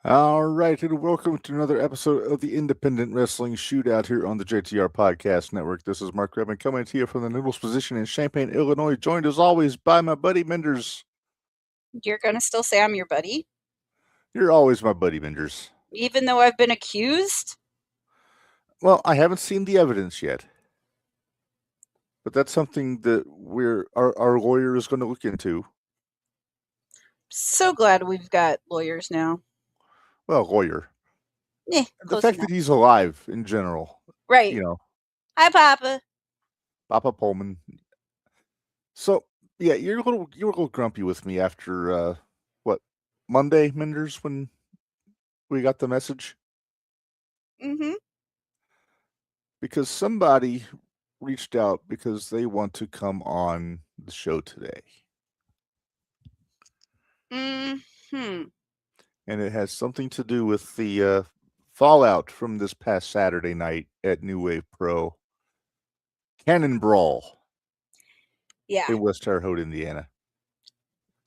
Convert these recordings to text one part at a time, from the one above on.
All right, and welcome to another episode of the Independent Wrestling Shootout here on the JTR Podcast Network. This is Mark Reb coming to you from the Noodles position in Champaign, Illinois, joined as always by my buddy Minderz. You're going to still say I'm your buddy? You're always my buddy, Minderz. Even though I've been accused? Well, I haven't seen the evidence yet. But that's something that our lawyer is going to look into. So glad we've got lawyers now. Well, lawyer. The fact that he's alive in general. Right. You know. Hi, Papa. Papa Pullman. So, yeah, you're a little grumpy with me after Monday, Minderz, when we got the message? Mm-hmm. Because somebody reached out because they want to come on the show today. Mm-hmm. And it has something to do with the fallout from this past Saturday night at New Wave Pro. Cannon Brawl. Yeah. In West Terre Haute, Indiana.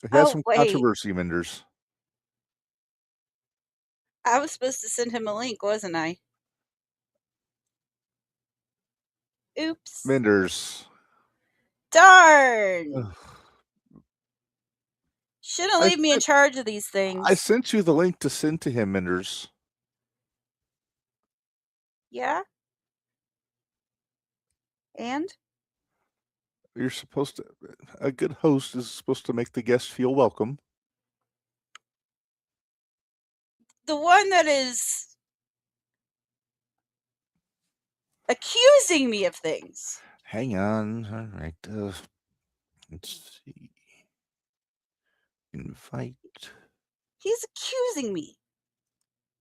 It has some controversy, Minderz. I was supposed to send him a link, wasn't I? Oops. Minderz. Darn. Shouldn't leave me in charge of these things. I sent you the link to send to him, Minderz. Yeah? And? You're supposed to... A good host is supposed to make the guest feel welcome. The one that is accusing me of things. Hang on. All right. Let's see. Invite. He's accusing me.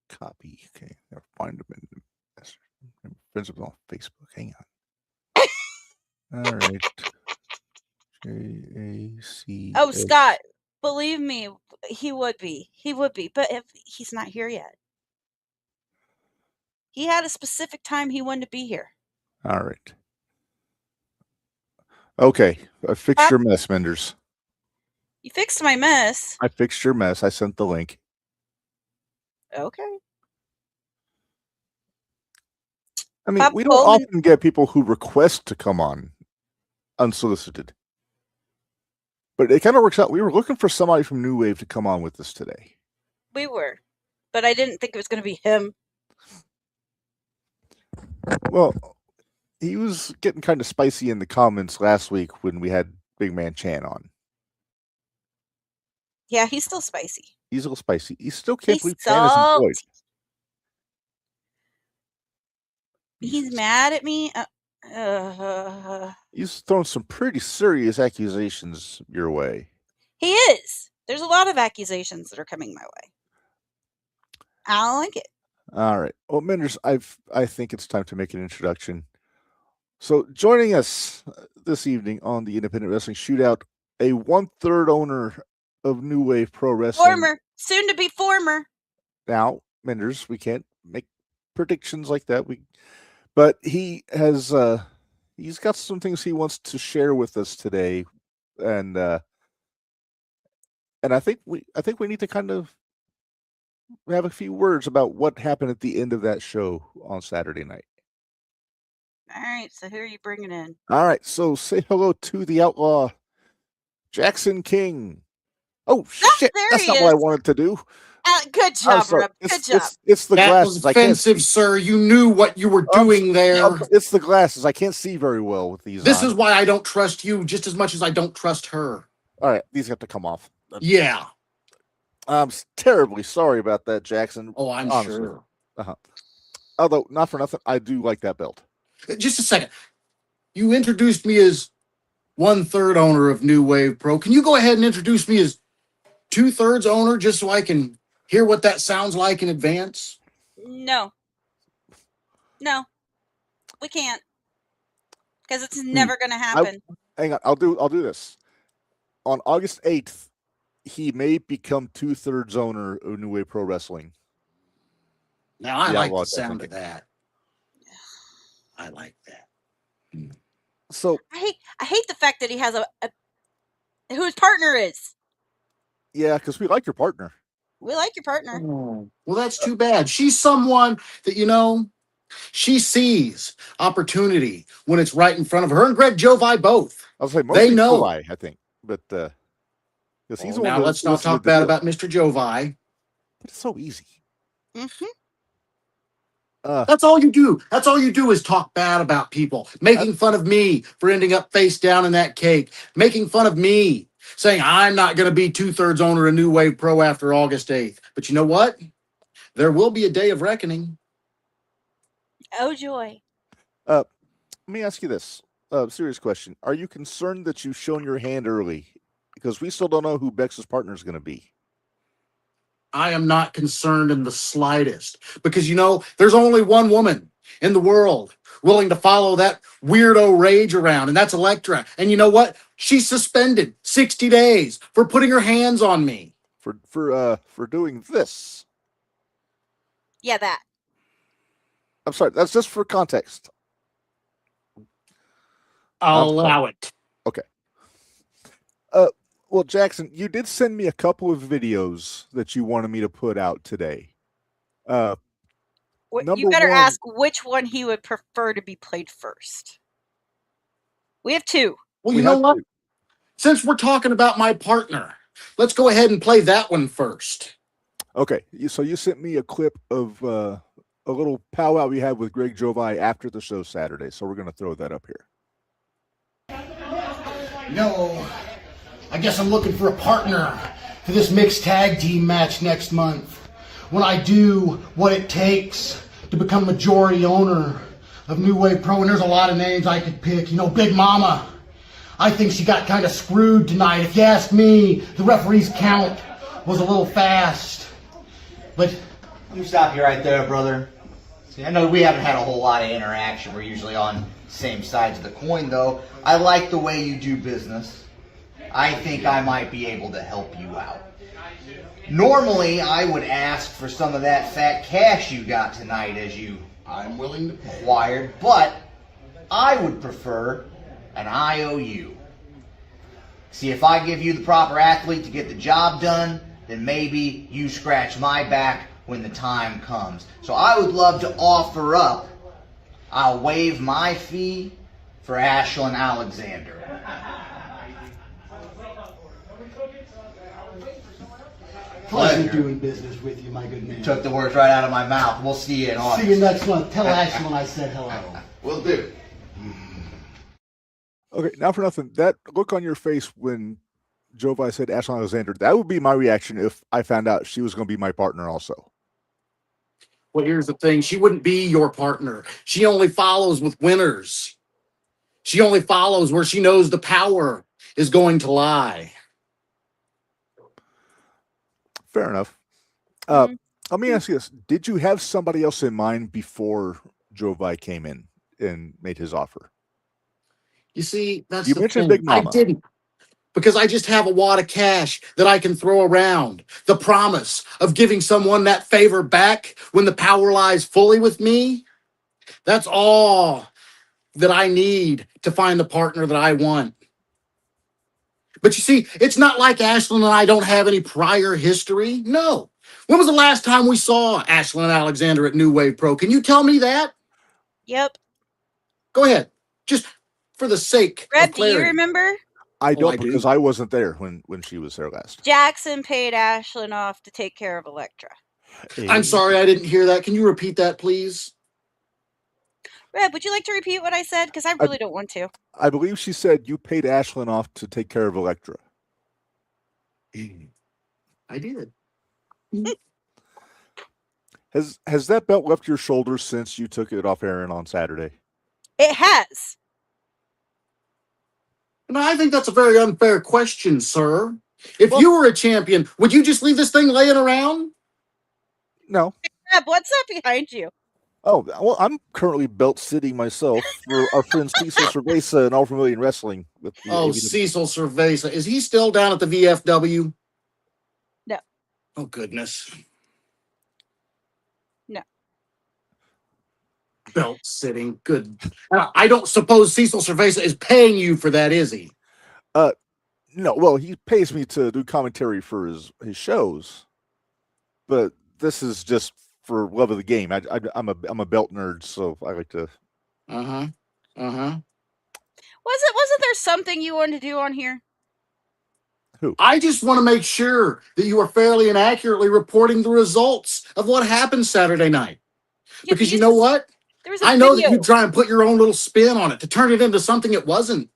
Copy. Okay. I'll find him in friends of him on Facebook. Hang on. All right. JAC. Oh, Scott. Believe me, he would be. He would be. But if he's not here yet. He had a specific time he wanted to be here. All right. Okay. I fixed your mess, Minderz. You fixed my mess. I fixed your mess. I sent the link. Okay. I mean, we don't often get people who request to come on unsolicited. But it kind of works out. We were looking for somebody from New Wave to come on with us today. We were. But I didn't think it was going to be him. Well, he was getting kind of spicy in the comments last week when we had Big Man Chan on. Yeah, he's still spicy. He's a little spicy. He still can't believe Chan is employed. He's mad at me. He's thrown some pretty serious accusations your way. He is. There's a lot of accusations that are coming my way. I don't like it. All right. Well, Minderz, I think it's time to make an introduction. So joining us this evening on the Independent Wrestling Shootout, a 1/3 owner of New Wave Pro Wrestling. Former. Soon to be former. Now, Minderz, we can't make predictions like that. But he has he's got some things he wants to share with us today, and I think we need to kind of have a few words about what happened at the end of that show on Saturday night. All right, so who are you bringing in? All right, so say hello to the Outlaw, Jackson King. Oh shit! That's not what I wanted to do. Good job, Reb. Good job. It's the glasses. That was offensive, sir. You knew what you were doing there. It's the glasses. I can't see very well with these. This is why I don't trust you just as much as I don't trust her. All right, these have to come off. Yeah. I'm terribly sorry about that, Jackson. Oh, I'm sure. Although, not for nothing, I do like that belt. Just a second. You introduced me as 1/3 owner of New Wave Pro. Can you go ahead and introduce me as 2/3 owner just so I can hear what that sounds like in advance? No, we can't, because it's never going to happen. Hang on, I'll do this. On August 8th, he may become 2/3 owner of New Wave Pro Wrestling. Now I like the sound of that. I like that. So I hate the fact that he has a who his partner is. Yeah, because we like your partner. We like your partner. Oh, well, that's too bad. She's someone that, she sees opportunity when it's right in front of her. And Greg Jovi both. I'll say They mostly know. Jovi, I think, but because he's the one Now that let's not solicited talk the bad deal. about Mr. Jovi. But it's so easy. Mm-hmm. That's all you do. That's all you do is talk bad about people, making fun of me for ending up face down in that cake, making fun of me, saying I'm not going to be 2/3 owner of New Wave Pro after August 8th. But you know what? There will be a day of reckoning. Oh, joy. Let me ask you this. Serious question. Are you concerned that you've shown your hand early? Because we still don't know who Bex's partner is going to be. I am not concerned in the slightest because, there's only one woman in the world willing to follow that weirdo rage around, and that's Elektra. And you know what? She's suspended 60 days for putting her hands on me. For doing this. Yeah, that. I'm sorry. That's just for context. I'll allow it. Okay. Well, Jackson, you did send me a couple of videos that you wanted me to put out today. You Number better one- ask which one he would prefer to be played first. We have two. Well, We you know have what? to- Since we're talking about my partner, let's go ahead and play that one first. Okay. So you sent me a clip of a little powwow we had with Greg Jovi after the show Saturday. So we're going to throw that up here. No, I guess I'm looking for a partner for this mixed tag team match next month. When I do what it takes to become majority owner of New Wave Pro, and there's a lot of names I could pick. Big Mama. I think she got kind of screwed tonight. If you ask me, the referee's count was a little fast. But You stop you right there, brother. See, I know we haven't had a whole lot of interaction. We're usually on same sides of the coin, though. I like the way you do business. I think I might be able to help you out. Normally, I would ask for some of that fat cash you got tonight as you I'm willing to pay. acquired, but I would prefer an IOU. See, if I give you the proper athlete to get the job done, then maybe you scratch my back when the time comes. So I would love to offer up, I'll waive my fee for Ashlyn Alexander. Pleasure doing business with you, my good man. Took the words right out of my mouth. We'll see you in August. See you next month. Tell Ashley I said hello. Will do. Okay. Now for nothing. That look on your face when Jovi said Ashlyn Alexander, that would be my reaction if I found out she was going to be my partner also. Well, here's the thing. She wouldn't be your partner. She only follows with winners. She only follows where she knows the power is going to lie. Fair enough. Mhm. Let me ask you this. Did you have somebody else in mind before Jovi came in and made his offer? You see, that's You the mentioned thing. Big Mama. I didn't. Because I just have a wad of cash that I can throw around. The promise of giving someone that favor back when the power lies fully with me. That's all that I need to find the partner that I want. But you see, it's not like Ashlyn and I don't have any prior history. No. When was the last time we saw Ashlyn Alexander at New Wave Pro? Can you tell me that? Yep. Go ahead. Just for the sake Reb, of do you clarity. remember? I don't I do. because I wasn't there when she was there last. Jackson paid Ashlyn off to take care of Elektra. I'm sorry I didn't hear that. Can you repeat that, please? Reb, would you like to repeat what I said? Because I really don't want to. I believe she said you paid Ashlyn off to take care of Elektra. I did. Has that belt left your shoulders since you took it off Aaron on Saturday? It has. And I think that's a very unfair question, sir. If you were a champion, would you just leave this thing laying around? No. Reb, what's up behind you? Oh, well, I'm currently belt sitting myself for our friend Cecil Cerveza and All for Million Wrestling. With the Oh, ABW. Cecil Cerveza. Is he still down at the VFW? No. Oh, goodness. No. Belt sitting. Good. I don't suppose Cecil Cerveza is paying you for that, is he? No, well, he pays me to do commentary for his shows. but this is just for love of the game. I'm a belt nerd, so I like to. Wasn't there something you wanted to do on here? I just want to make sure that you are fairly and accurately reporting the results of what happened Saturday night. Yeah, Because you know what? There was a I know that video. you try and put your own little spin on it to turn it into something it wasn't.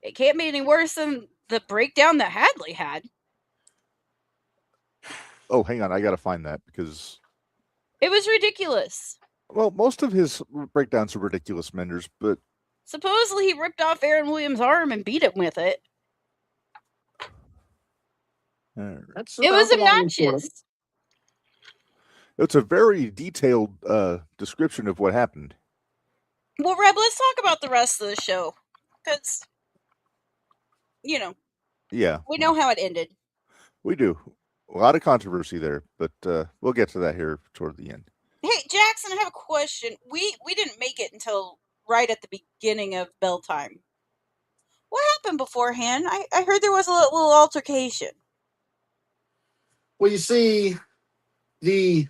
It can't be any worse than the breakdown that Hadley had. Oh, hang on, I gotta find that because It was ridiculous. well, most of his breakdowns are ridiculous, Minderz, but Supposedly he ripped off Aaron Williams' arm and beat him with it. That's It was about the long and short of it. obnoxious. it's a very detailed description of what happened. Well, Reb, let's talk about the rest of the show. Because, Yeah, we know how it ended. we do. A lot of controversy there, but we'll get to that here toward the end. Hey, Jackson, I have a question. We didn't make it until right at the beginning of bell time. What happened beforehand? I heard there was a little altercation. Well, you see, the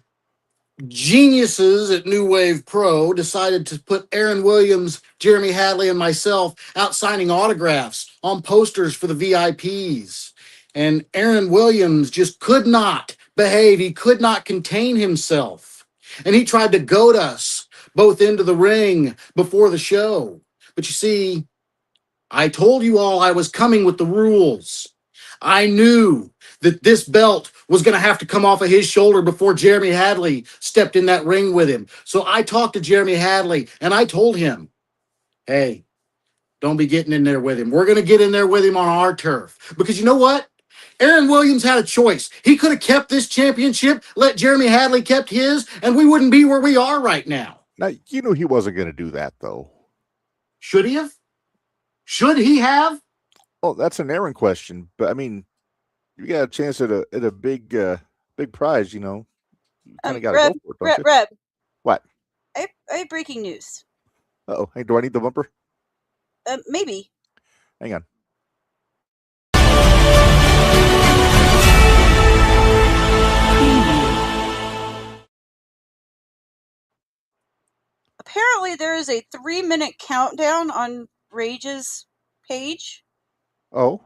geniuses at New Wave Pro decided to put Aaron Williams, Jeremy Hadley, and myself out signing autographs on posters for the VIPs. And Aaron Williams just could not behave. He could not contain himself. And he tried to goad us both into the ring before the show. But you see, I told you all I was coming with the rules. I knew that this belt was going to have to come off of his shoulder before Jeremy Hadley stepped in that ring with him. So I talked to Jeremy Hadley and I told him, hey, don't be getting in there with him. We're going to get in there with him on our turf. Because you know what? Aaron Williams had a choice. He could have kept this championship, let Jeremy Hadley kept his, and we wouldn't be where we are right now. Now, you knew he wasn't going to do that, though. Should he have? Should he have? Oh, that's an Aaron question, but I mean, you got a chance at a big prize, you kind of got to go for it, don't you? Reb. What? I have breaking news. Uh-oh. Hey, do I need the bumper? Maybe. Hang on. Apparently there is a 3-minute countdown on Rage's page. Oh.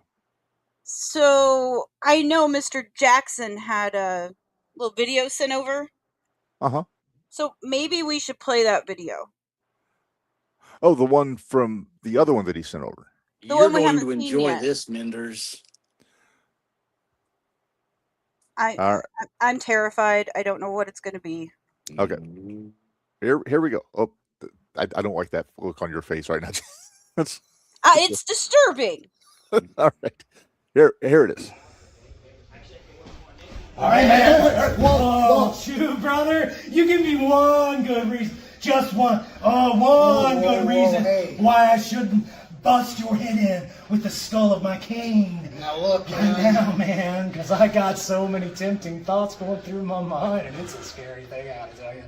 So I know Mr. Jackson had a little video sent over. Uh-huh. So maybe we should play that video. Oh, the one from the other one that he sent over. The You're one we going haven't to seen enjoy yet. this, Minderz. All right. I'm terrified. I don't know what it's going to be. Okay. Here we go. Oh, I don't like that look on your face right now. It's disturbing. All right. Here it is. All right, man. Whoa, shoot, brother. You give me one good reason. Just one. One good reason why I shouldn't bust your head in with the skull of my cane. Now look, Now, man, because I got so many tempting thoughts going through my mind, and it's a scary thing, I gotta tell you.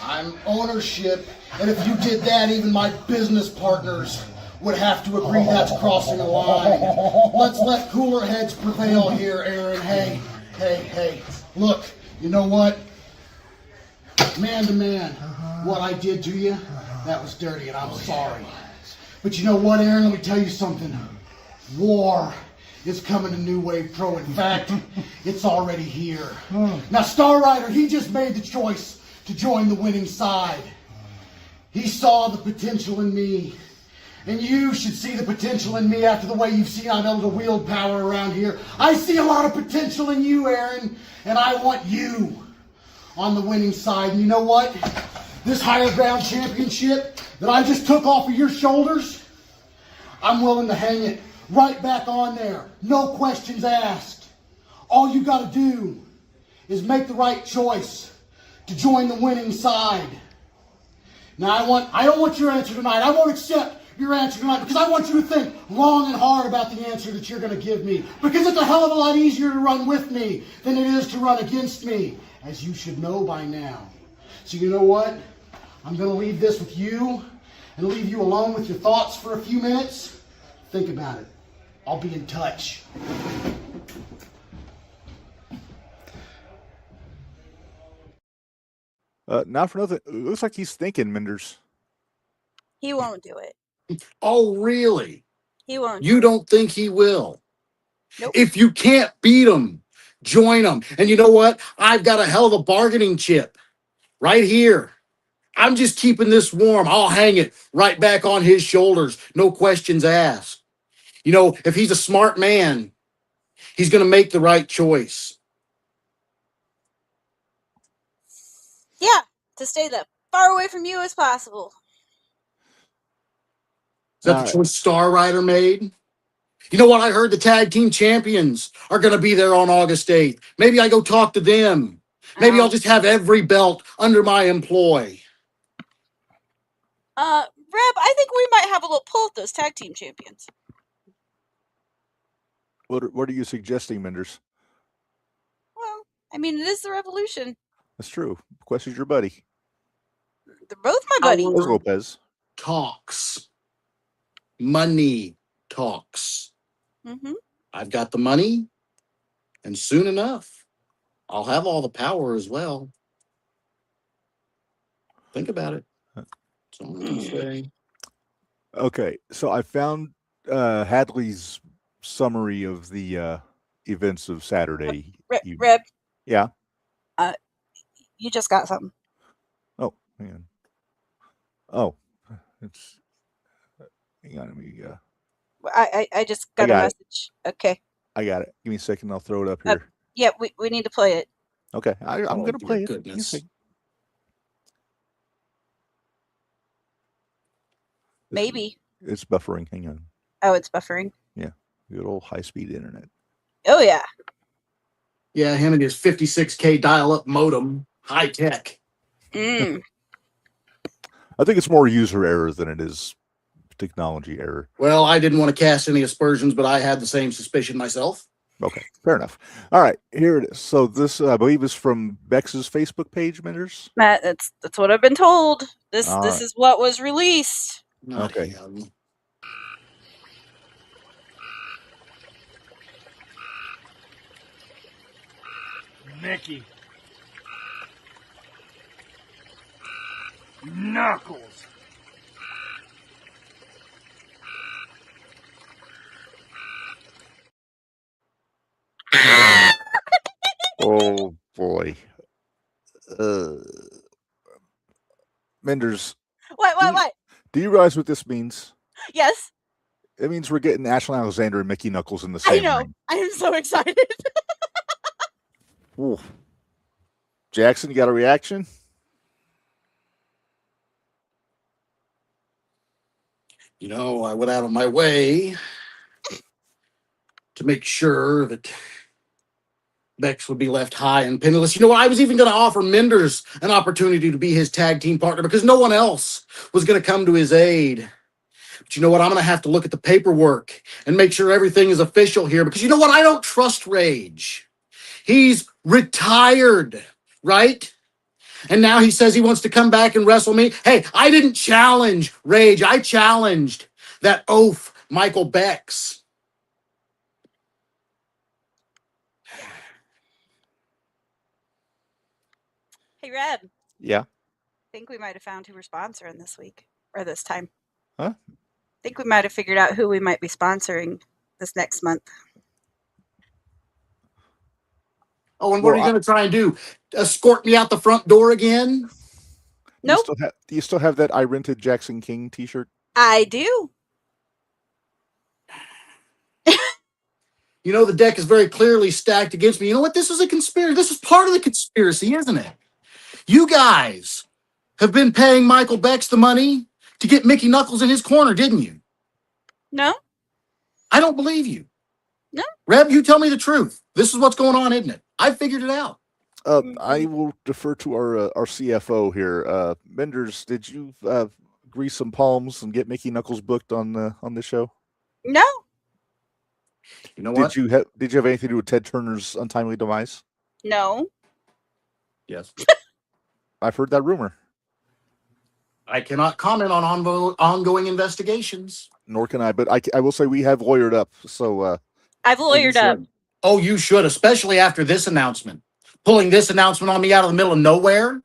I'm ownership, and if you did that, even my business partners would have to agree that's crossing a line. Let's let cooler heads prevail here, Aaron. Hey. Look, you know what? Man to man, what I did to you, that was dirty, and I'm sorry. But you know what, Aaron? Let me tell you something. War is coming to New Wave Pro. In fact, it's already here. Now, Star Rider, he just made the choice to join the winning side. He saw the potential in me. And you should see the potential in me after the way you've seen I'm able to wield power around here. I see a lot of potential in you, Aaron, and I want you on the winning side. And you know what? This higher ground championship that I just took off of your shoulders, I'm willing to hang it right back on there. No questions asked. All you got to do is make the right choice to join the winning side. Now, I don't want your answer tonight. I won't accept your answer tonight because I want you to think long and hard about the answer that you're going to give me. Because it's a hell of a lot easier to run with me than it is to run against me, as you should know by now. So you know what? I'm going to leave this with you and leave you alone with your thoughts for a few minutes. Think about it. I'll be in touch. Not for nothing. It looks like he's thinking, Minderz. He won't do it. Oh, really? He won't. You don't think he will? Nope. If you can't beat him, join him. And you know what? I've got a hell of a bargaining chip right here. I'm just keeping this warm. I'll hang it right back on his shoulders. No questions asked. You know, if he's a smart man, he's going to make the right choice. Yeah, to stay that far away from you as possible. Is that the choice Star Rider made? You know what? I heard the tag team champions are going to be there on August 8th. Maybe I go talk to them. Maybe I'll just have every belt under my employ. Reb, I think we might have a little pull at those tag team champions. What are you suggesting, Minderz? Well, I mean, it is the Revolution. That's true. Quest is your buddy. They're both my buddies. There's Lopez. Talks. Money talks. Mm-hmm. I've got the money, and soon enough, I'll have all the power as well. Think about it. That's all I'm going to say. Okay, so I found Hadley's summary of the events of Saturday. Reb, Yeah. you just got something. Oh, hang on. Oh, it's. Hang on, let me. I just got a message. Okay. I got it. Give me a second. I'll throw it up here. Yeah, we need to play it. Okay, I'm going to play it. Goodness. Maybe. It's buffering. Hang on. Oh, it's buffering. Yeah, good old high-speed internet. Oh, yeah. Yeah, him and his 56K dial-up modem. High tech. Mm. I think it's more user error than it is technology error. Well, I didn't want to cast any aspersions, but I had the same suspicion myself. Okay, fair enough. All right, here it is. So this, I believe, is from Bex's Facebook page, Minderz. Matt, that's what I've been told. This All is what was released. Not Okay. him. Mickey. Knuckles. Oh boy, Minderz. What? Do you realize what this means? Yes. It means we're getting Ashley Alexander and Mickey Knuckles in the same I know. ring. I am so excited. Ooh. Jackson, you got a reaction? You know, I went out of my way to make sure that Bex would be left high and penniless. You know what? I was even going to offer Minderz an opportunity to be his tag team partner because no one else was going to come to his aid. But you know what? I'm going to have to look at the paperwork and make sure everything is official here because you know what? I don't trust Rage. He's retired, right? And now he says he wants to come back and wrestle me. Hey, I didn't challenge Rage. I challenged that oaf, Michael Bex. Hey, Reb. Yeah. I think we might have found who we're sponsoring this week or this time. Huh? I think we might have figured out who we might be sponsoring this next month. Oh, and what are you going to try and do? Escort me out the front door again? Nope. Do you still have that I rented Jackson King t-shirt? I do. You know, the deck is very clearly stacked against me. You know what? This is a conspiracy. This is part of the conspiracy, isn't it? You guys have been paying Michael Bex the money to get Mickey Knuckles in his corner, didn't you? No? I don't believe you. No? Reb, you tell me the truth. This is what's going on, isn't it? I figured it out. I will defer to our CFO here. Minderz, did you grease some palms and get Mickey Knuckles booked on this show? No. You know what? Did you have anything to do with Ted Turner's untimely demise? No. Yes. I've heard that rumor. I cannot comment on ongoing investigations. Nor can I, but I will say we have lawyered up. So I've lawyered up. Oh, you should, especially after this announcement. Pulling this announcement on me out of the middle of nowhere.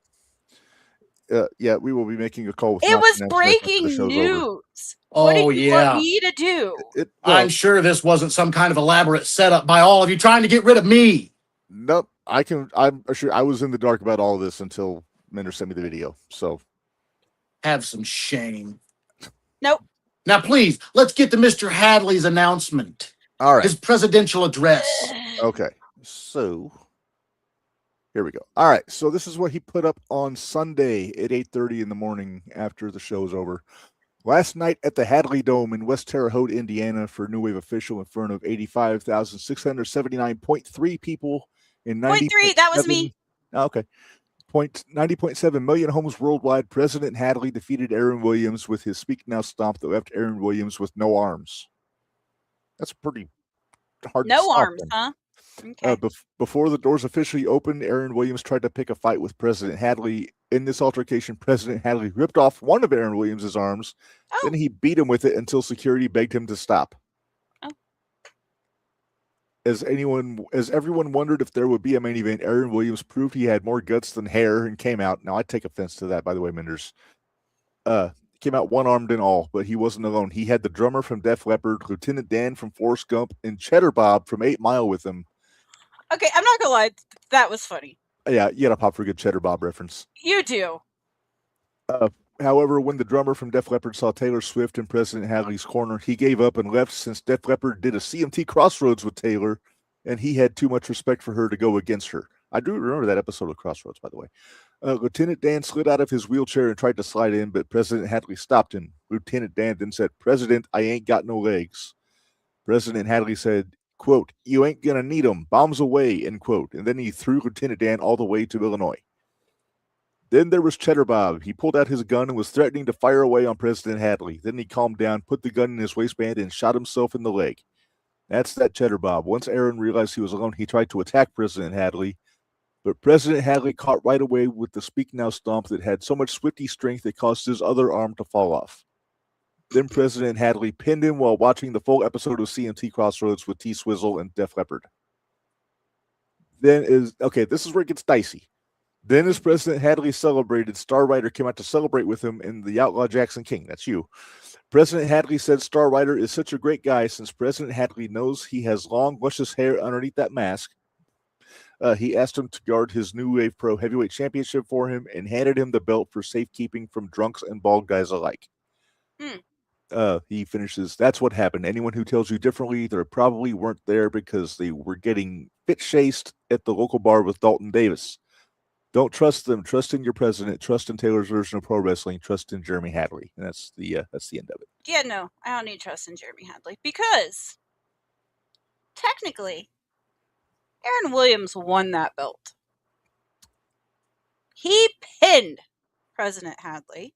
Yeah, we will be making a call with It was Knox next after the breaking show's over. news. What Oh, did you want yeah. me to do? I'm sure this wasn't some kind of elaborate setup by all of you trying to get rid of me. Nope. I'm sure I was in the dark about all of this until Minderz sent me the video. So Have some shame. Nope. Now, please, let's get to Mr. Hadley's announcement. all right. His presidential address. Okay. So here we go. All right. So this is what he put up on Sunday at 8:30 in the morning after the show's over. Last night at the Hadley Dome in West Terre Haute, Indiana, for New Wave Official in front of 85,679.3 people in 0.3, that was me. Okay. 90.7 million homes worldwide. President Hadley defeated Aaron Williams with his Speak Now stomp that left Aaron Williams with no arms. That's pretty hard to No stop arms, him. huh? Okay. Before the doors officially opened, Aaron Williams tried to pick a fight with President Hadley. In this altercation, President Hadley ripped off one of Aaron Williams' arms. Oh. Then he beat him with it until security begged him to stop. Oh. As everyone wondered if there would be a main event, Aaron Williams proved he had more guts than hair and came out. Now, I take offense to that, by the way, Minderz. Came out one-armed and all, but he wasn't alone. He had the drummer from Def Leppard, Lieutenant Dan from Forrest Gump, and Cheddar Bob from 8 Mile with him. Okay, I'm not gonna lie, that was funny. Yeah, you gotta pop for a good Cheddar Bob reference. You do. However, when the drummer from Def Leppard saw Taylor Swift in President Hadley's corner, he gave up and left since Def Leppard did a CMT Crossroads with Taylor, and he had too much respect for her to go against her. I do remember that episode of Crossroads, by the way. Lieutenant Dan slid out of his wheelchair and tried to slide in, but President Hadley stopped him. Lieutenant Dan then said, "President, I ain't got no legs." President Hadley said, quote, "You ain't gonna need 'em. Bombs away," end quote. And then he threw Lieutenant Dan all the way to Illinois. Then there was Cheddar Bob. He pulled out his gun and was threatening to fire away on President Hadley. Then he calmed down, put the gun in his waistband, and shot himself in the leg. That's that Cheddar Bob. Once Aaron realized he was alone, he tried to attack President Hadley, but President Hadley caught right away with the Speak Now stomp that had so much swifty strength it caused his other arm to fall off. Then President Hadley pinned him while watching the full episode of CMT Crossroads with T-Swizzle and Def Leppard. This is where it gets dicey. Then as President Hadley celebrated, Star Rider came out to celebrate with him in the Outlaw Jackson King. That's you. President Hadley said Star Rider is such a great guy since President Hadley knows he has long, luscious hair underneath that mask. He asked him to guard his New Wave Pro Heavyweight Championship for him and handed him the belt for safekeeping from drunks and bald guys alike. He finishes, "That's what happened. Anyone who tells you differently, they probably weren't there because they were getting fit-chased at the local bar with Dalton Davis. Don't trust them. Trust in your president. Trust in Taylor's version of pro wrestling. Trust in Jeremy Hadley." And that's the end of it. Yeah, no, I don't need trust in Jeremy Hadley because technically, Aaron Williams won that belt. He pinned President Hadley.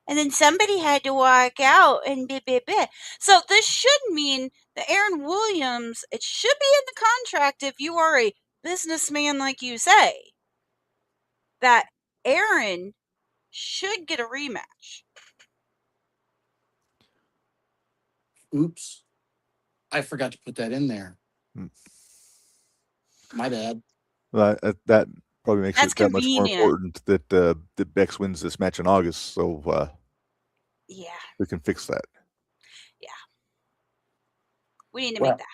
And then somebody had to walk out and blah. So this should mean that Aaron Williams, it should be in the contract if you are a businessman like you say, that Aaron should get a rematch. Oops. I forgot to put that in there. My bad. That probably makes That's it that much more convenient. important that Bex wins this match in August. So Yeah, we can fix that. we need to make that.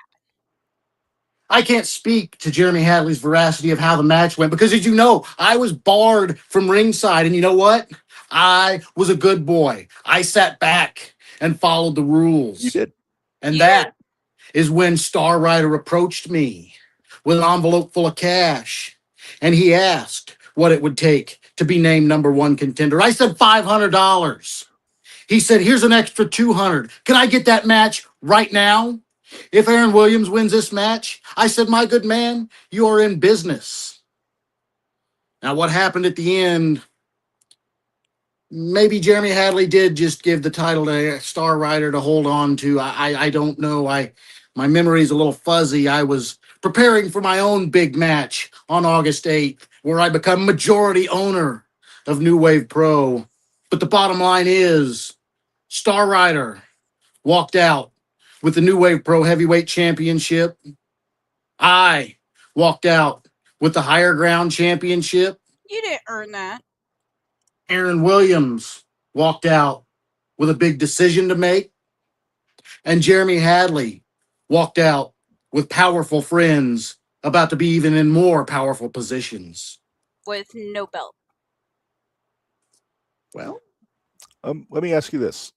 I can't speak to Jeremy Hadley's veracity of how the match went because, as you know, I was barred from ringside. And you know what? I was a good boy. I sat back and followed the rules. You did. And Yeah. that is when Star Rider approached me with an envelope full of cash. And he asked what it would take to be named number one contender. I said $500. He said, "Here's an extra $200. Can I get that match right now? If Aaron Williams wins this match," I said, "My good man, you are in business." Now, what happened at the end? Maybe Jeremy Hadley did just give the title to Star Rider to hold on to. I don't know. My memory's a little fuzzy. I was preparing for my own big match on August 8th, where I become majority owner of New Wave Pro. But the bottom line is, Star Rider walked out with the New Wave Pro Heavyweight Championship. I walked out with the Higher Ground Championship. You didn't earn that. Aaron Williams walked out with a big decision to make, and Jeremy Hadley walked out with powerful friends about to be even in more powerful positions. With no belt. Well, let me ask you this.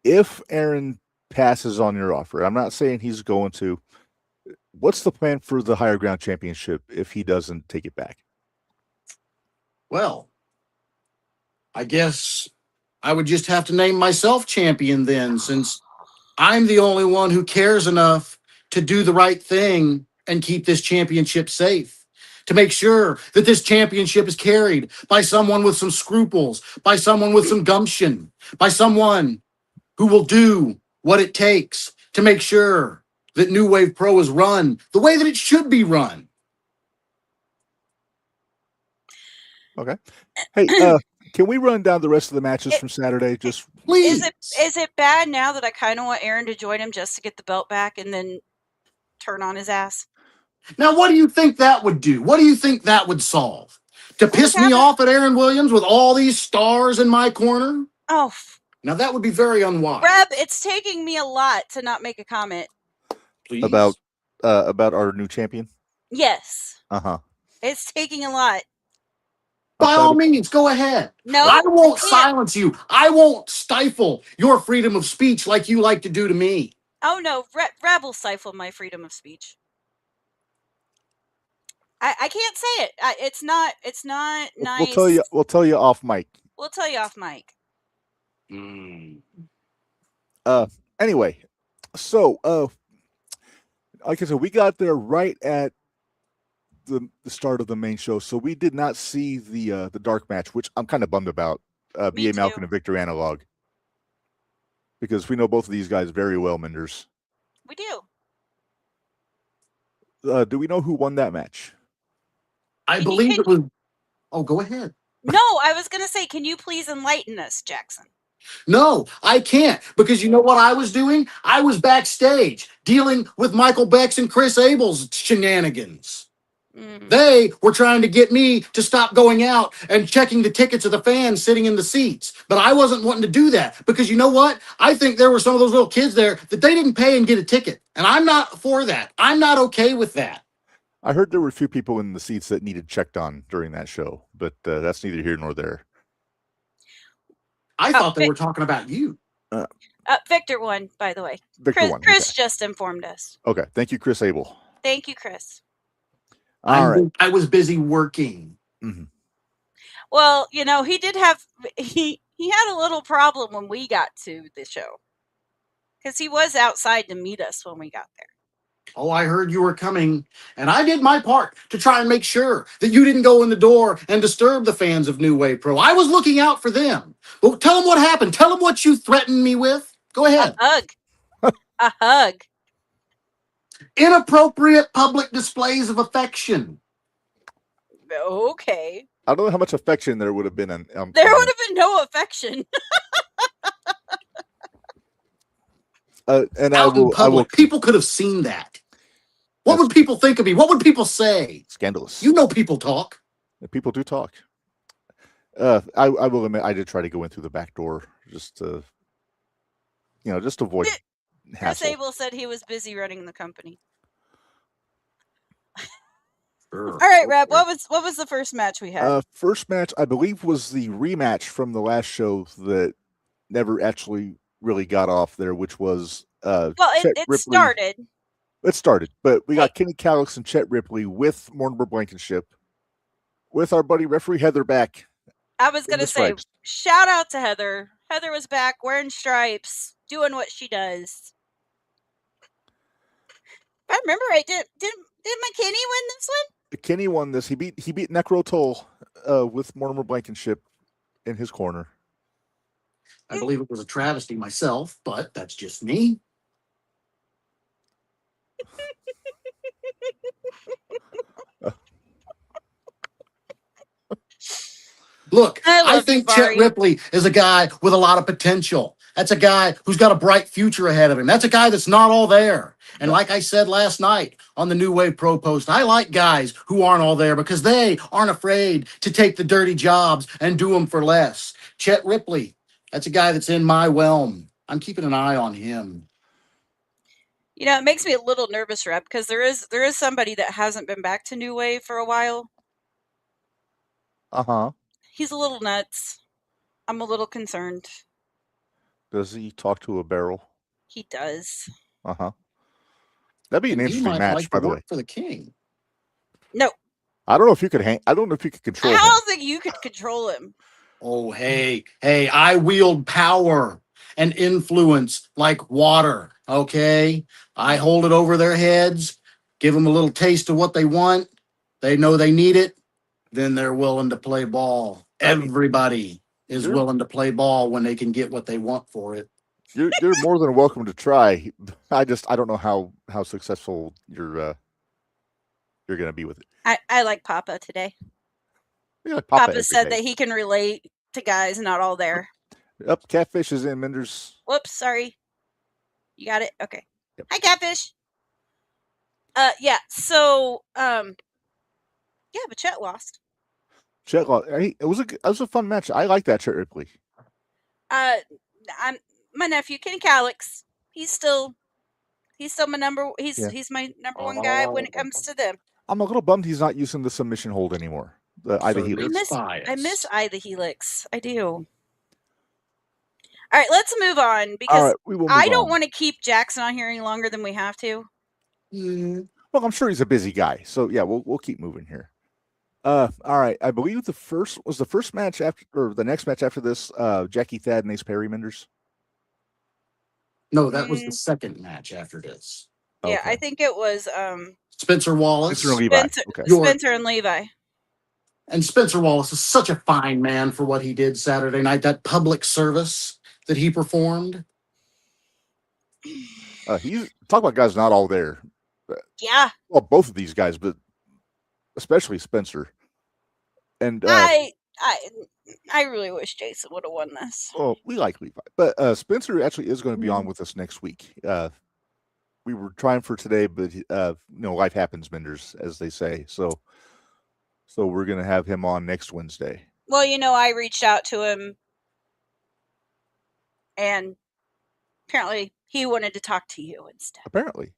If Aaron passes on your offer, I'm not saying he's going to, what's the plan for the Higher Ground Championship if he doesn't take it back? well, I guess I would just have to name myself champion then, since I'm the only one who cares enough to do the right thing and keep this championship safe. To make sure that this championship is carried by someone with some scruples, by someone with some gumption, by someone who will do what it takes to make sure that New Wave Pro is run the way that it should be run. Okay. Hey, can we run down the rest of the matches from Saturday? Just Please. Is it bad now that I kind of want Aaron to join him just to get the belt back and then turn on his ass? Now, what do you think that would do? What do you think that would solve? To piss me off at Aaron Williams with all these stars in my corner? Oh, Now, that would be very unwise. Reb, it's taking me a lot to not make a comment. Please. about our new champion. Yes. Uh-huh. It's taking a lot. By all means, go ahead. No, I won't I can't. silence you. I won't stifle your freedom of speech like you like to do to me. Oh no, Reb will stifle my freedom of speech. I can't say it. It's not nice. We'll tell you off mic. We'll tell you off mic. Anyway, so like I said, we got there right at the start of the main show, so we did not see the dark match, which I'm kind of bummed about. B.A. Malkin and Victor Analog, because we know both of these guys very well, Minderz. We do. Do we know who won that match? I believe it was... Oh, go ahead. No, I was going to say, can you please enlighten us, Jackson? No, I can't, because you know what I was doing? I was backstage dealing with Michael Beck's and Chris Abel's shenanigans. They were trying to get me to stop going out and checking the tickets of the fans sitting in the seats. But I wasn't wanting to do that because you know what? I think there were some of those little kids there that they didn't pay and get a ticket. And I'm not for that. I'm not okay with that. I heard there were a few people in the seats that needed checked on during that show, but that's neither here nor there. I thought they were talking about you. Victor won, by the way. Victor won. Chris Okay. just informed us. Okay. Thank you, Chris Abel. Thank you, Chris. All right. I was busy working. Mm-hmm. Well, you know, he did have he had a little problem when we got to the show because he was outside to meet us when we got there. Oh, I heard you were coming, and I did my part to try and make sure that you didn't go in the door and disturb the fans of New Wave Pro. I was looking out for them. Well, tell them what happened. Tell them what you threatened me with. Go ahead. A hug. A hug. Inappropriate public displays of affection. Okay. I don't know how much affection there would have been. There would have been no affection. And Out in public, people could have seen that. What would people think of me? What would people say? Scandalous. You know people talk. People do talk. I will admit I did try to go in through the back door just to, just avoid hassle. Chris Abel said he was busy running the company. Sure. All right, Reb, what was the first match we had? First match, I believe, was the rematch from the last show that never actually really got off there, which was it started. It started, but we got Kenny Calix and Chet Ripley with Mortimer Blankenship, with our buddy referee Heather back. I was going to say, shout out to Heather. Heather was back wearing stripes, doing what she does. If I remember right, did McKinney win this one? Kenny won this. He beat Necro Toll with Mortimer Blankenship in his corner. I believe it was a travesty myself, but that's just me. Look, I think Chet Ripley is a guy with a lot of potential. That's a guy who's got a bright future ahead of him. That's a guy that's not all there. And like I said last night on the New Wave Pro Post, I like guys who aren't all there because they aren't afraid to take the dirty jobs and do them for less. Chet Ripley, that's a guy that's in my realm. I'm keeping an eye on him. You know, it makes me a little nervous, Reb, because there is somebody that hasn't been back to New Wave for a while. Uh-huh. He's a little nuts. I'm a little concerned. Does he talk to a barrel? He does. Uh-huh. That'd be an He interesting might match, like by to the way. work for the king. No, I don't know if you could I don't know if you could control I him. don't think you could control him. Oh, hey, I wield power and influence like water, okay? I hold it over their heads, give them a little taste of what they want. They know they need it, then they're willing to play ball. Everybody is willing to play ball when they can get what they want for it. You're more than welcome to try. I don't know how successful you're gonna be with it. I like Papa today. You're like Papa every said day. that he can relate to guys not all there. Yep, Catfish is in, Minderz. Whoops, sorry. You got it? Okay. Yep. Hi, Catfish. Yeah, so, yeah, but Chet lost. Chet, it was a fun match. I like that Chet Ripley. My nephew, Kenny Calix, he's still my number, he's my number one guy when it comes to them. I'm a little bummed he's not using the submission hold anymore. The Ida Helix. I miss Ida Helix. I do. All right, let's move on because I don't want to keep Jackson on here any longer than we have to. Well, I'm sure he's a busy guy, so yeah, we'll keep moving here. All right, I believe the first match after, or the next match after this, Jackie Thad and Ace Perry, Minderz. No, that was the second match after this. Yeah, Okay. I think it was Spencer Wallace. Spencer and Levi. Spencer and Levi. And Spencer Wallace is such a fine man for what he did Saturday night, that public service that he performed. Talk about guys not all there. Yeah. Well, both of these guys, but especially Spencer. And I really wish Jason would have won this. well, we like Levi, but Spencer actually is going to be on with us next week. We were trying for today, but life happens, Minderz, as they say. So we're going to have him on next Wednesday. Well, I reached out to him, and apparently he wanted to talk to you instead. Apparently.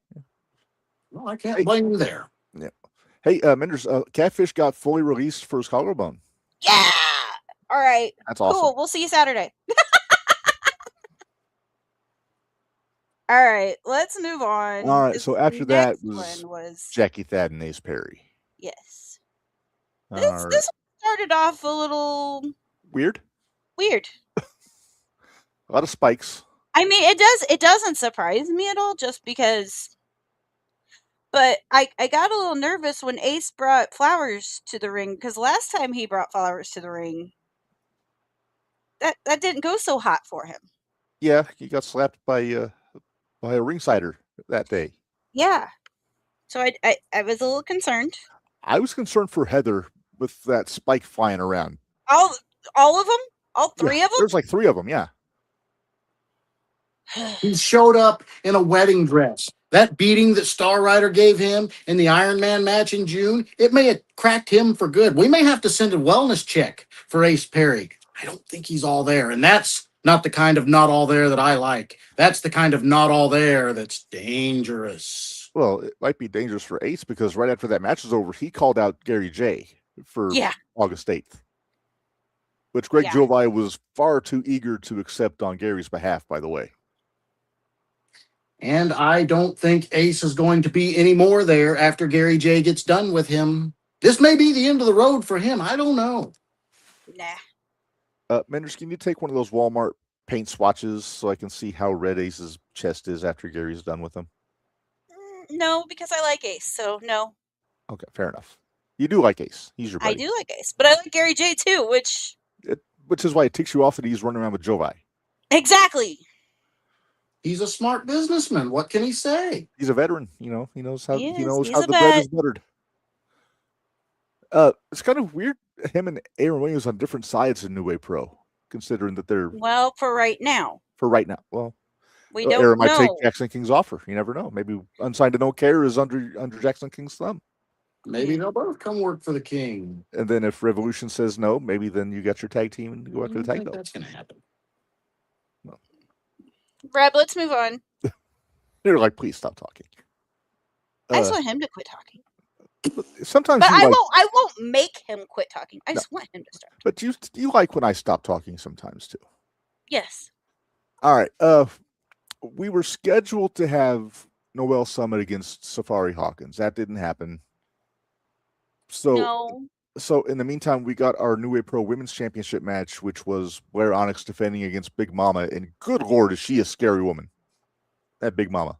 Well, I can't blame you there. Yeah. Hey, Minderz, Catfish got fully released for his collarbone. Yeah. All right. That's awesome. Cool. We'll see you Saturday. All right. Let's move on. All right. So after that was Jackie Thad and Ace Perry. Yes. All This right. started off a little Weird. A lot of spikes. I mean, it doesn't surprise me at all, just because. But I got a little nervous when Ace brought flowers to the ring, because last time he brought flowers to the ring, that didn't go so hot for him. Yeah, he got slapped by a ringsider that day. Yeah. So I was a little concerned. I was concerned for Heather with that spike flying around. All of them? All three of them? There's like 3 of them, yeah. He showed up in a wedding dress. That beating that Star Rider gave him in the Iron Man match in June, it may have cracked him for good. We may have to send a wellness check for Ace Perry. I don't think he's all there. And that's not the kind of not all there that I like. That's the kind of not all there that's dangerous. Well, it might be dangerous for Ace because right after that match was over, he called out Gary J for August 8th. Which Greg Jovi was far too eager to accept on Gary's behalf, by the way. And I don't think Ace is going to be any more there after Gary J gets done with him. This may be the end of the road for him. I don't know. Nah. Minderz, can you take one of those Walmart paint swatches so I can see how red Ace's chest is after Gary's done with him? No, because I like Ace, so no. Okay, fair enough. You do like Ace. He's your buddy. I do like Ace, but I like Gary J too, which is why it ticks you off that he's running around with Jovi. Exactly. He's a smart businessman. What can he say? He's a veteran. He knows how the the bread is buttered. It's kind of weird him and Aaron Williams on different sides in New Way Pro, considering that they're well for right now. for right now. Well, We don't Aaron might take know. Jackson King's offer. You never know. Maybe unsigned to no care is under Jackson King's thumb. Maybe they'll both come work for the king. And then if Revolution says no, maybe then you got your tag team and go after the tag belt. That's going to happen. Reb, let's move on. They're like, please stop talking. I just want him to quit talking. Sometimes But you I like, won't make him quit talking. I just want him to start. but you like when I stop talking sometimes too. Yes. All right. We were scheduled to have Noel Summit against Safari Hawkins. That didn't happen. So in the meantime, we got our New Way Pro Women's Championship match, which was Blair Onyx defending against Big Mama. And good Lord, is she a scary woman? That Big Mama.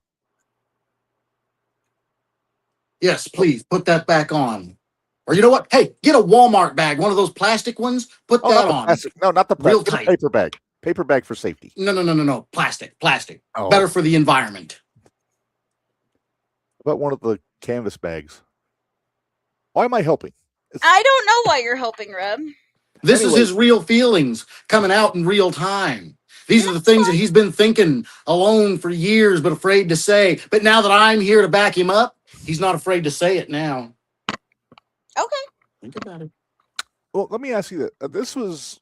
Yes, please put that back on. Or you know what? Hey, get a Walmart bag, one of those plastic ones. Put that on. Plastic. No, not the Real plastic. tight. Paper bag. Paper bag for safety. No. Plastic. Oh. Better for the environment. About one of the canvas bags. Why am I helping? I don't know why you're helping, Reb. This Anyway. is his real feelings coming out in real time. These are the things that he's been thinking alone for years, but afraid to say. But now that I'm here to back him up, he's not afraid to say it now. Okay. Think about it. Well, let me ask you that. This was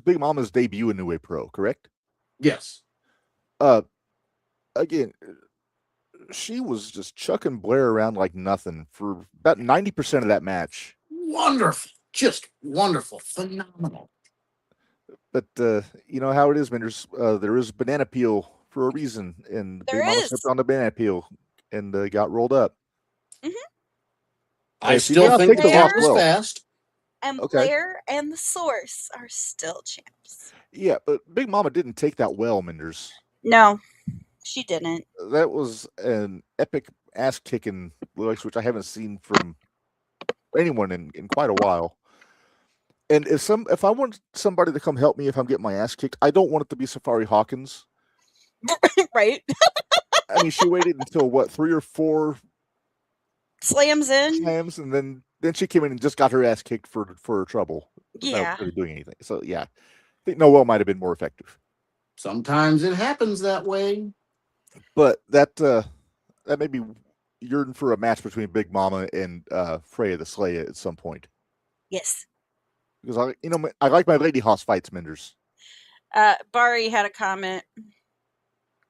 Big Mama's debut in New Way Pro, correct? Yes. Again, she was just chucking Blair around like nothing for about 90% of that match. Wonderful. Just wonderful. Phenomenal. But you know how it is, Minderz. There is banana peel for a reason, and There Big Mama is. stepped on the banana peel and got rolled up. I If you still don't think take the the cat loss was well. fast. And Okay. Blair and the Source are still champs. Yeah, but Big Mama didn't take that well, Minderz. No, she didn't. That was an epic ass kicking, which I haven't seen from anyone in quite a while. And if I want somebody to come help me if I'm getting my ass kicked, I don't want it to be Safari Hawkins. Right? I mean, she waited until what, 3 or 4 Slams in. slams, and then she came in and just got her ass kicked for her trouble. Yeah. Without really doing anything. So yeah, I think Noel might have been more effective. Sometimes it happens that way. But that made me yearn for a match between Big Mama and Freya the Slaya at some point. Yes. Because I like my lady hoss fights, Minderz. Bari had a comment.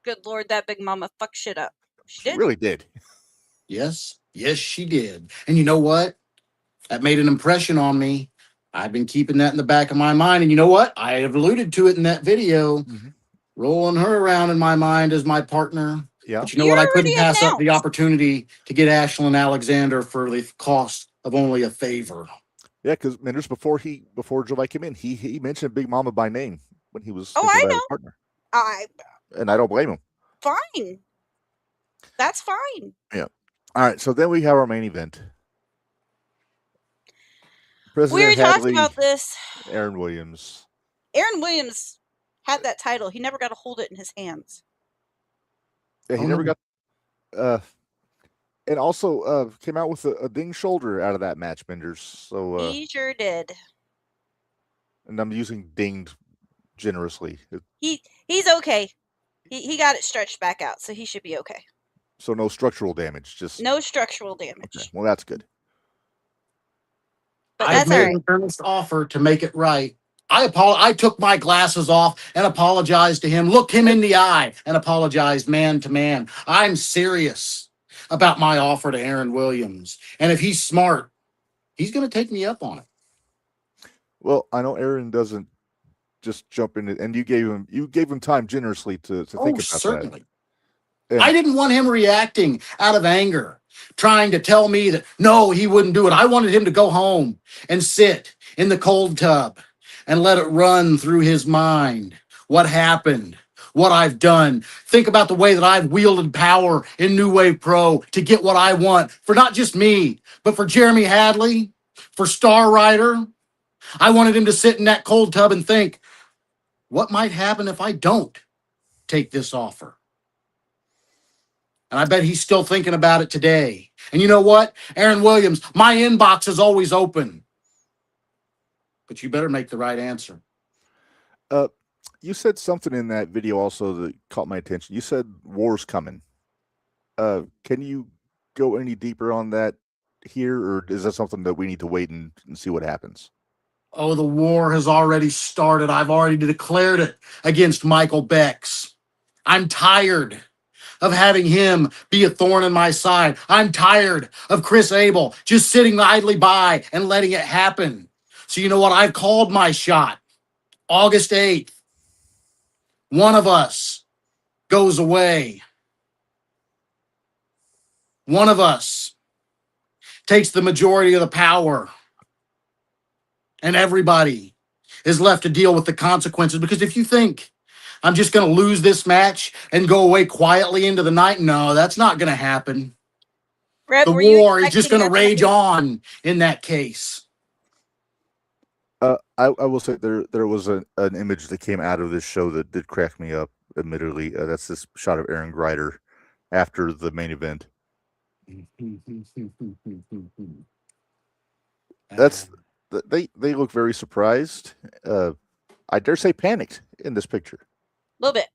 Good Lord, that Big Mama fucked shit up. She She did. really did. Yes, she did. And you know what? That made an impression on me. I've been keeping that in the back of my mind. And you know what? I have alluded to it in that video, rolling her around in my mind as my partner. Yeah. But you know You what? I couldn't already pass up the announced. opportunity to get Ashlyn Alexander for the cost of only a favor. Yeah, because Minderz, before July came in, he mentioned Big Mama by name when he was Oh, thinking I about his know. partner. I And I don't blame him. fine. That's fine. All right, so then we have our main event. We President already talked Hadley, about this. Aaron Williams. Aaron Williams had that title. He never got to hold it in his hands. Yeah, he Oh, never no. got. And also came out with a ding shoulder out of that match, Minderz. So, He sure did. and I'm using dinged generously. He's okay. He got it stretched back out, so he should be okay. So no structural damage. Just No structural damage. okay. Well, that's good. But I've that's all made right. an earnest offer to make it right. I took my glasses off and apologized to him, looked him in the eye, and apologized man to man. I'm serious about my offer to Aaron Williams. And if he's smart, he's going to take me up on it. Well, I know Aaron doesn't just jump in, and you gave him time generously to think about certainly. that. And I didn't want him reacting out of anger, trying to tell me that, no, he wouldn't do it. I wanted him to go home and sit in the cold tub and let it run through his mind. What happened? What I've done. Think about the way that I've wielded power in New Wave Pro to get what I want for not just me, but for Jeremy Hadley, for Star Rider. I wanted him to sit in that cold tub and think, what might happen if I don't take this offer? And I bet he's still thinking about it today. And you know what? Aaron Williams, my inbox is always open. But you better make the right answer. You said something in that video also that caught my attention. You said war's coming. Can you go any deeper on that here, or is that something that we need to wait and see what happens? Oh, the war has already started. I've already declared it against Michael Bex. I'm tired of having him be a thorn in my side. I'm tired of Chris Abel just sitting idly by and letting it happen. So you know what? I've called my shot. August 8th. One of us goes away. One of us takes the majority of the power. And everybody is left to deal with the consequences. Because if you think I'm just going to lose this match and go away quietly into the night, no, that's not going to happen. Reb, The were you war is just expecting going to that rage on in that case. I will say there was an image that came out of this show that did crack me up. Admittedly, that's this shot of Aaron Grider after the main event. That's they look very surprised. I dare say panicked in this picture. A little bit.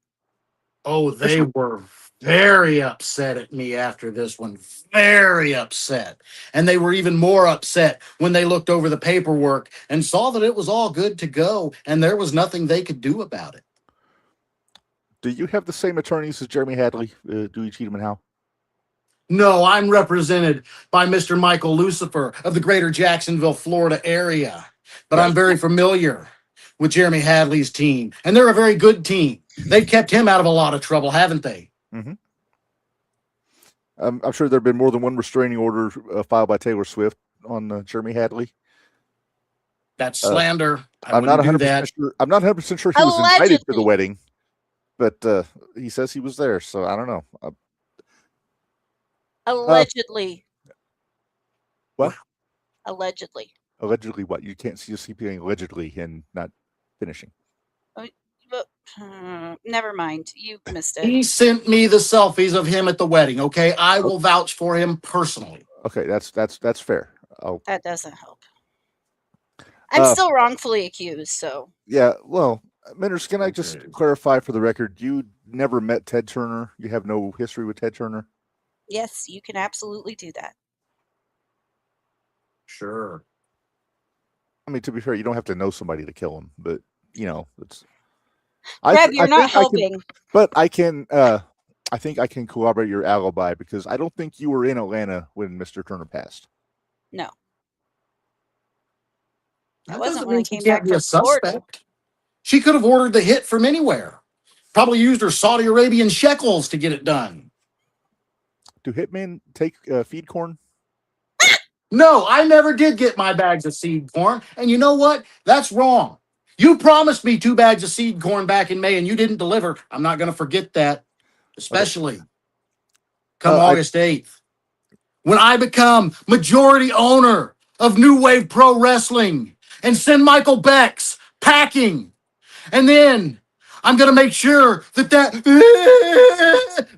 Oh, they were very upset at me after this one. Very upset. And they were even more upset when they looked over the paperwork and saw that it was all good to go and there was nothing they could do about it. Do you have the same attorneys as Jeremy Hadley, Dewey Cheatham and Howe? No, I'm represented by Mr. Michael Lucifer of the greater Jacksonville, Florida area. But I'm very familiar with Jeremy Hadley's team. And they're a very good team. They've kept him out of a lot of trouble, haven't they? Mm-hmm. I'm sure there have been more than one restraining order filed by Taylor Swift on Jeremy Hadley. That's slander. I'm not 100% sure. I'm not 100% sure he was invited to the wedding, but he says he was there. So I don't know. Allegedly. What? Allegedly. Allegedly what? You can't see CPA allegedly and not finishing. Never mind. You missed it. He sent me the selfies of him at the wedding. Okay, I will vouch for him personally. Okay, that's fair. That doesn't help. I'm still wrongfully accused, so. Yeah, well, Minderz, can I just clarify for the record? You never met Ted Turner. You have no history with Ted Turner. Yes, you can absolutely do that. Sure. I mean, to be fair, you don't have to know somebody to kill him, but you know, it's. Reb, you're not helping. I think I can corroborate your alibi because I don't think you were in Atlanta when Mr. Turner passed. No. That wasn't doesn't when I mean she came can't back be from a Florida. suspect. She could have ordered the hit from anywhere. Probably used her Saudi Arabian shekels to get it done. Do hitmen take feed corn? No, I never did get my bags of seed corn. And you know what? That's wrong. You promised me 2 bags of seed corn back in May and you didn't deliver. I'm not going to forget that, especially come August 8th. When I become majority owner of New Wave Pro Wrestling and send Michael Bex packing. And then I'm going to make sure that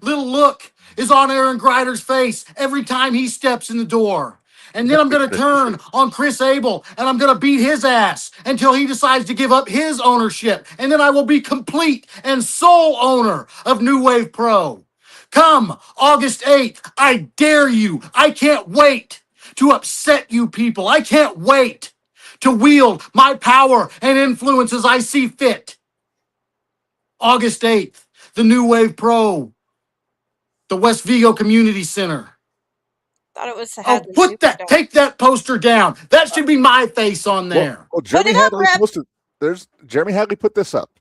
little look is on Aaron Grider's face every time he steps in the door. And then I'm going to turn on Chris Abel and I'm going to beat his ass until he decides to give up his ownership. And then I will be complete and sole owner of New Wave Pro. Come August 8th, I dare you. I can't wait to upset you people. I can't wait to wield my power and influence as I see fit. August 8th, the New Wave Pro, the West Vigo Community Center. Thought it was the Hadley Superstar. Take that poster down. That should be my face on there. Well, Jeremy Hadley posted. Jeremy Hadley put this up.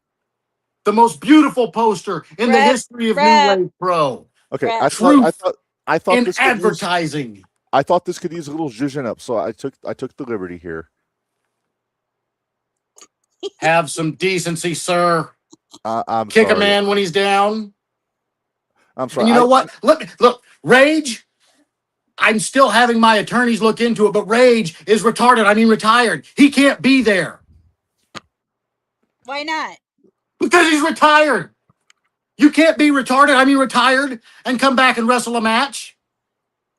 The most beautiful poster in the history of New Wave Pro. Okay, I thought in this advertising. I thought this could use a little zhuzhen up, so I took the liberty here. Have some decency, sir. I'm Kick sorry. a man when he's down. I'm sorry. And you know what? Look, Rage. I'm still having my attorneys look into it, but Rage is retarded. I mean, retired. He can't be there. Why not? Because he's retired. You can't be retarded. I mean, retired and come back and wrestle a match.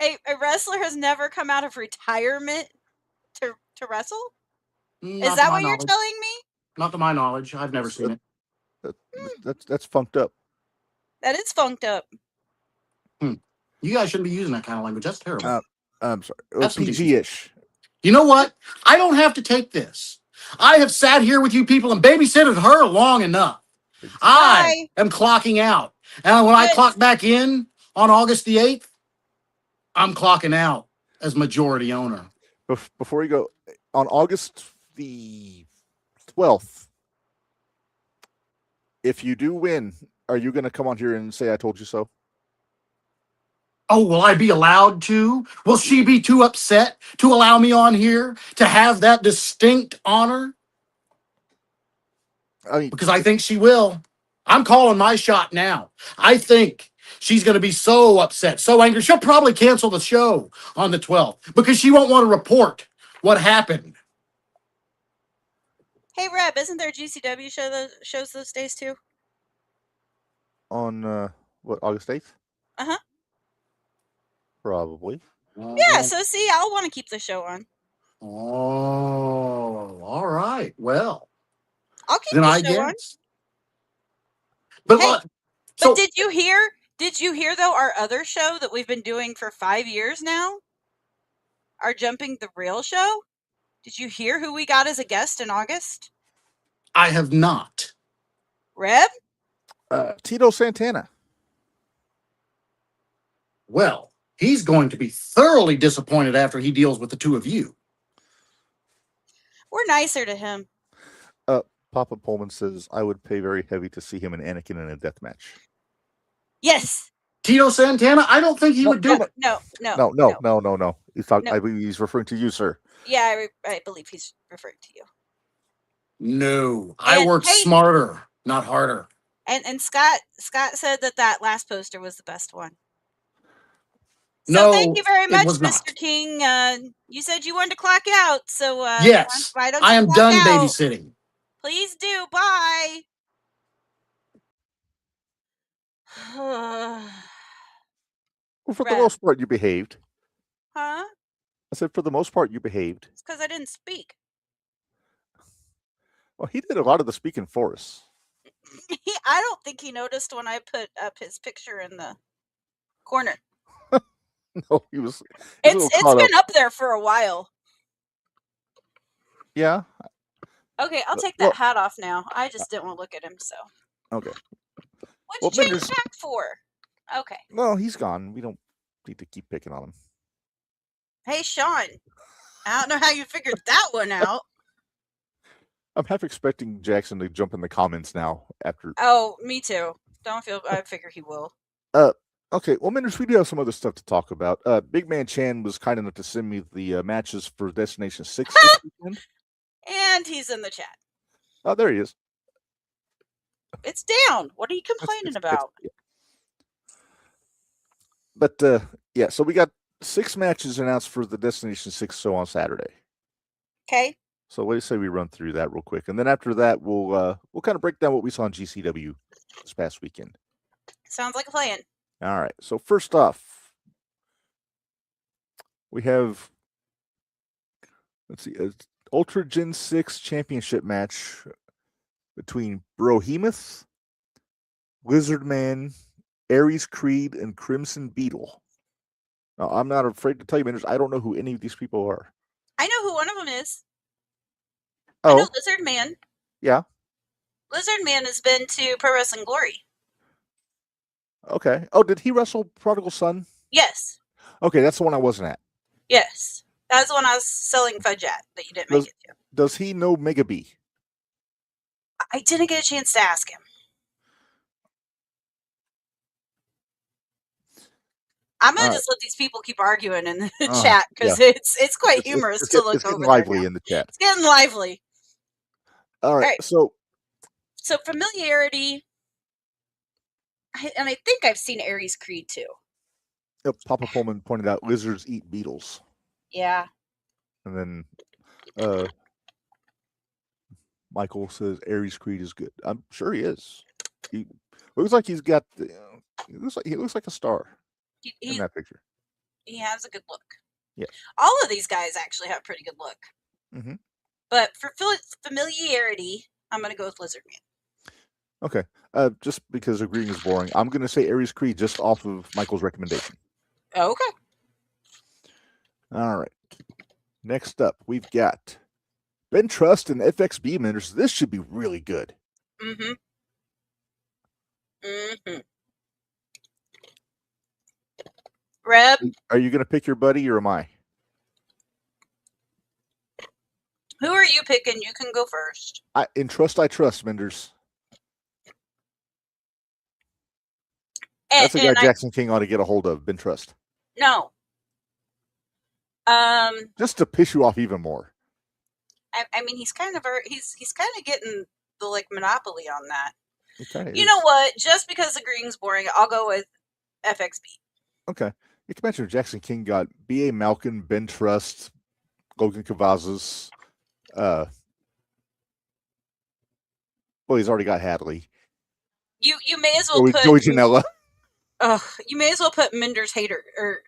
A wrestler has never come out of retirement to wrestle? Is that what you're telling me? Not to my knowledge. I've never seen it. That's funked up. That is funked up. You guys shouldn't be using that kind of language. That's terrible. I'm sorry. That's some PG-ish. You know what? I don't have to take this. I have sat here with you people and babysitted her long enough. I am clocking out. And when I clock back in on August the 8th, I'm clocking out as majority owner. Before you go, on August the 12th, if you do win, are you going to come on here and say I told you so? Oh, will I be allowed to? Will she be too upset to allow me on here to have that distinct honor? Because I think she will. I'm calling my shot now. I think she's going to be so upset, so angry. She'll probably cancel the show on the 12th because she won't want to report what happened. Hey, Reb, isn't there a GCW show that shows those days too? On, August 8th? Uh-huh. Probably. Yeah, so see, I'll want to keep the show on. Oh, all right. Well, I'll keep the show on. But hey, look, but did you hear? Did you hear though our other show that we've been doing for 5 years now? Our Jumping the Rail show. Did you hear who we got as a guest in August? I have not. Reb? Tito Santana. Well, he's going to be thoroughly disappointed after he deals with the two of you. We're nicer to him. Papa Pullman says I would pay very heavy to see him and Anakin in a death match. Yes. Tito Santana, I don't think he would do it. No. He's talking. I believe he's referring to you, sir. Yeah, I believe he's referring to you. No, I work smarter, not harder. And Scott said that last poster was the best one. So no, thank you very much, Mr. Mr. King. You said you wanted to clock out, so yes, why don't you I am clock done out? babysitting. Please do. Bye. Well, for the most part, you behaved. Huh? I said, for the most part, you behaved. It's because I didn't speak. Well, he did a lot of the speaking for us. I don't think he noticed when I put up his picture in the corner. No, he was. It's been up there for a while. Yeah. Okay, I'll take that hat off now. I just didn't want to look at him, so. Okay. What'd you change the hat for? Okay. No, he's gone. We don't need to keep picking on him. Hey, Sean. I don't know how you figured that one out. I'm half expecting Jackson to jump in the comments now after. Oh, me too. I figure he will. Okay, well, Minderz, we do have some other stuff to talk about. Big Man Chan was kind enough to send me the matches for Destination 6 this weekend. And he's in the chat. Oh, there he is. It's down. What are you complaining about? But, yeah, so we got 6 matches announced for the Destination 6 show on Saturday. Okay. So what do you say we run through that real quick? And then after that, we'll kind of break down what we saw on GCW this past weekend. Sounds like a plan. All right. So first off, we have, let's see, an Ultra Gen 6 championship match between Brohemoth, Lizardman, Aries Creed, and Crimson Beetle. Now, I'm not afraid to tell you, Minderz, I don't know who any of these people are. I know who one of them is. Oh. I know Lizard Man. Yeah. Lizard Man has been to Pro Wrestling Glory. Okay. Oh, did he wrestle Prodigal Son? Yes. Okay, that's the one I wasn't at. Yes. That's the one I was selling fudge at that you didn't make it to. Does he know Mega B? I didn't get a chance to ask him. I'm gonna just let these people keep arguing in the chat because it's quite humorous to look over. It's getting lively in the chat. It's getting lively. All right. So familiarity, and I think I've seen Aries Creed too. Yep, Papa Pullman pointed out lizards eat beetles. Yeah. And then Michael says Aries Creed is good. I'm sure he is. He looks like he's got. He looks like a star in that picture. He has a good look. Yeah. All of these guys actually have a pretty good look. Mm-hmm. But for familiarity, I'm going to go with Lizard Man. Okay. Just because agreeing is boring, I'm going to say Aries Creed just off of Michael's recommendation. Okay. All right. Next up, we've got Ben Trust and FXB Minderz. This should be really good. Mm-hmm. Mm-hmm. Reb, Are you going to pick your buddy or am I? who are you picking? You can go first. In Trust, I trust, Minderz. That's the guy Jackson King ought to get a hold of, Ben Trust. No. Just to piss you off even more. I mean, he's kind of getting the monopoly on that. Okay. You know what? Just because agreeing's boring, I'll go with FXB. Okay. You can mention Jackson King got B.A. Malkin, Ben Trust, Logan Cavazos. Well, he's already got Hadley. You may as well put Joey Janela. You may as well put Minderz hater or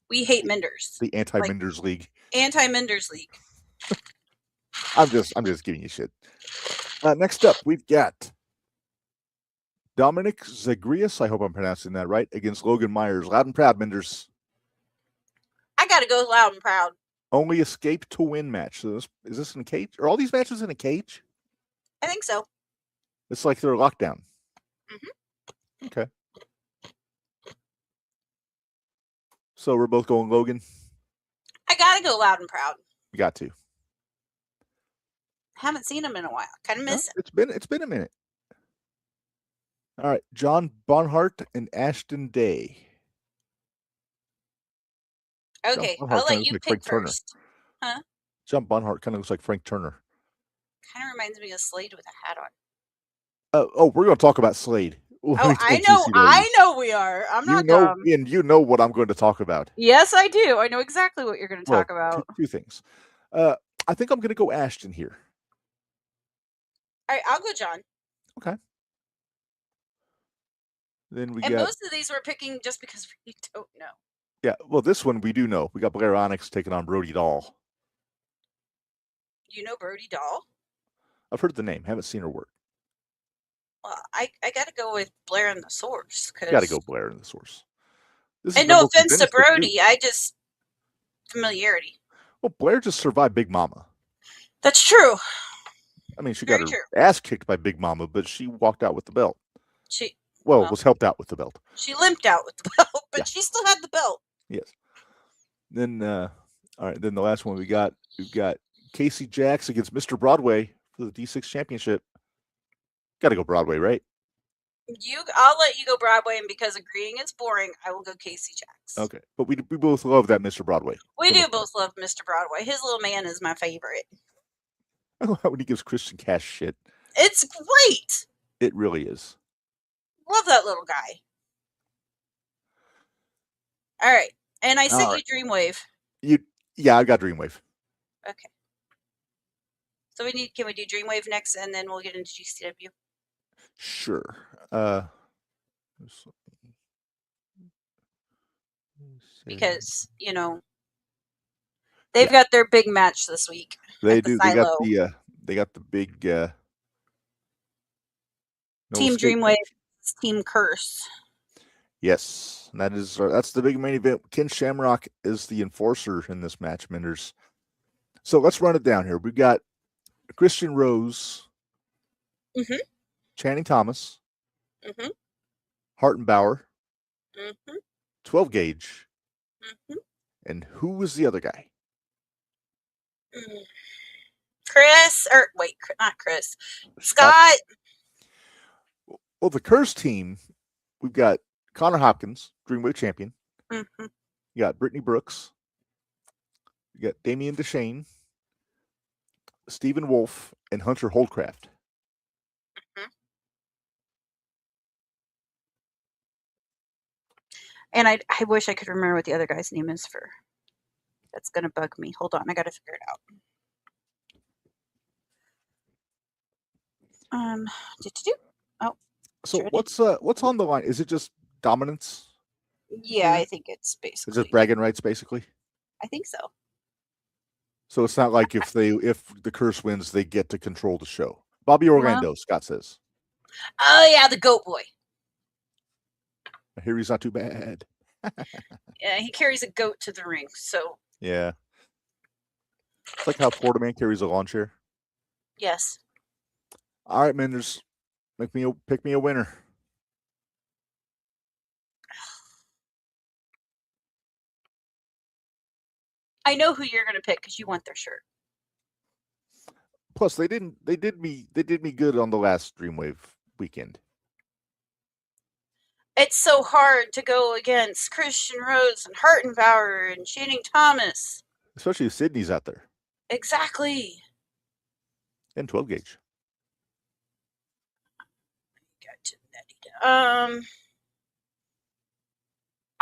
we hate Minderz. The anti-Minderz League. Anti-Minderz League. I'm just giving you shit. Next up, we've got Dominic Zagreus, I hope I'm pronouncing that right, against Logan Myers. Loud and proud, Minderz. I gotta go loud and proud. Only escape to win match. So is this in a cage? Are all these matches in a cage? I think so. It's like they're lockdown. Mm-hmm. Okay. So we're both going Logan? I gotta go loud and proud. You got to. Haven't seen him in a while. Kind of miss him. It's been a minute. All right, John Bonhart and Ashton Day. Okay, I'll let you pick first. Huh? John Bonhart kind of looks like Frank Turner. Kind of reminds me of Slade with a hat on. We're going to talk about Slade. I know we are. I'm not dumb. And you know what I'm going to talk about. Yes, I do. I know exactly what you're going to talk about. Two things. I think I'm going to go Ashton here. All right, I'll go John. Okay. Then most of these we're picking just because we don't know. Yeah, well, this one we do know. We got Blair Onyx taking on Brody Dahl. You know Brody Dahl? I've heard the name. Haven't seen her work. Well, I got to go with Blair and the Source. Got to go Blair and the Source. And no offense to Brody, familiarity. Well, Blair just survived Big Mama. That's true. I mean, she got her ass kicked by Big Mama, but she walked out with the belt. Well, was helped out with the belt. She limped out with the belt, but she still had the belt. Yes. Then, all right. Then the last one we've got Casey Jax against Mr. Broadway for the D6 Championship. Got to go Broadway, right? I'll let you go Broadway, and because agreeing is boring, I will go Casey Jax. Okay, but we both love that Mr. Broadway. We do both love Mr. Broadway. His little man is my favorite. I love when he gives Christian Cash shit. It's great. It really is. Love that little guy. All right, and I sent you Dreamwave. Yeah, I got Dreamwave. Okay. So can we do Dreamwave next, and then we'll get into GCW? Sure. Because they've got their big match this week. They do. They got the big Team Dreamwave, Team Curse. Yes, and that's the big main event. Ken Shamrock is the enforcer in this match, Minderz. So let's run it down here. We've got Christian Rose, Channing Thomas, Hartenbauer, 12 Gauge, and who was the other guy? Not Chris. Scott. Well, the Curse team, we've got Connor Hopkins, Dreamwave champion. You got Brittany Brooks. You got Damian DeShane, Stephen Wolf, and Hunter Holdcraft. And I wish I could remember what the other guy's name is for. That's going to bug me. Hold on. I got to figure it out. Oh. So what's on the line? Is it just dominance? Yeah, I think it's basically. Is it bragging rights, basically? I think so. So it's not like if the Curse wins, they get to control the show. Bobby Orlando, Scott says. Oh yeah, the goat boy. I hear he's not too bad. Yeah, he carries a goat to the ring. So Yeah. It's like how Florida Man carries a lawn chair. yes. All right, Minders. Pick me a winner. I know who you're gonna pick because you want their shirt. Plus, they did me good on the last Dreamwave weekend. It's so hard to go against Christian Rhodes and Hartenbauer and Channing Thomas. Especially if Sydney's out there. Exactly. And 12 gauge.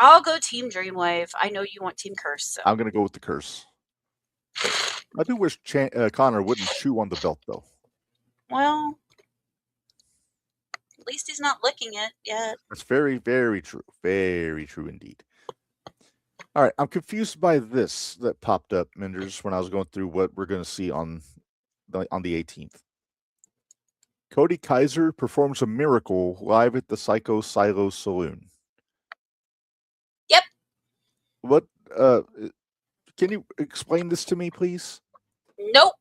I'll go Team Dreamwave. I know you want Team Curse. So. I'm gonna go with the curse. I do wish Connor wouldn't chew on the belt though. Well, at least he's not licking it yet. That's very, very true. Very true indeed. All right, I'm confused by this that popped up, Minders, when I was going through what we're going to see on the 18th. Cody Kaiser performs a miracle live at the Psycho Silo Saloon. Yep. What? Can you explain this to me, please? Nope.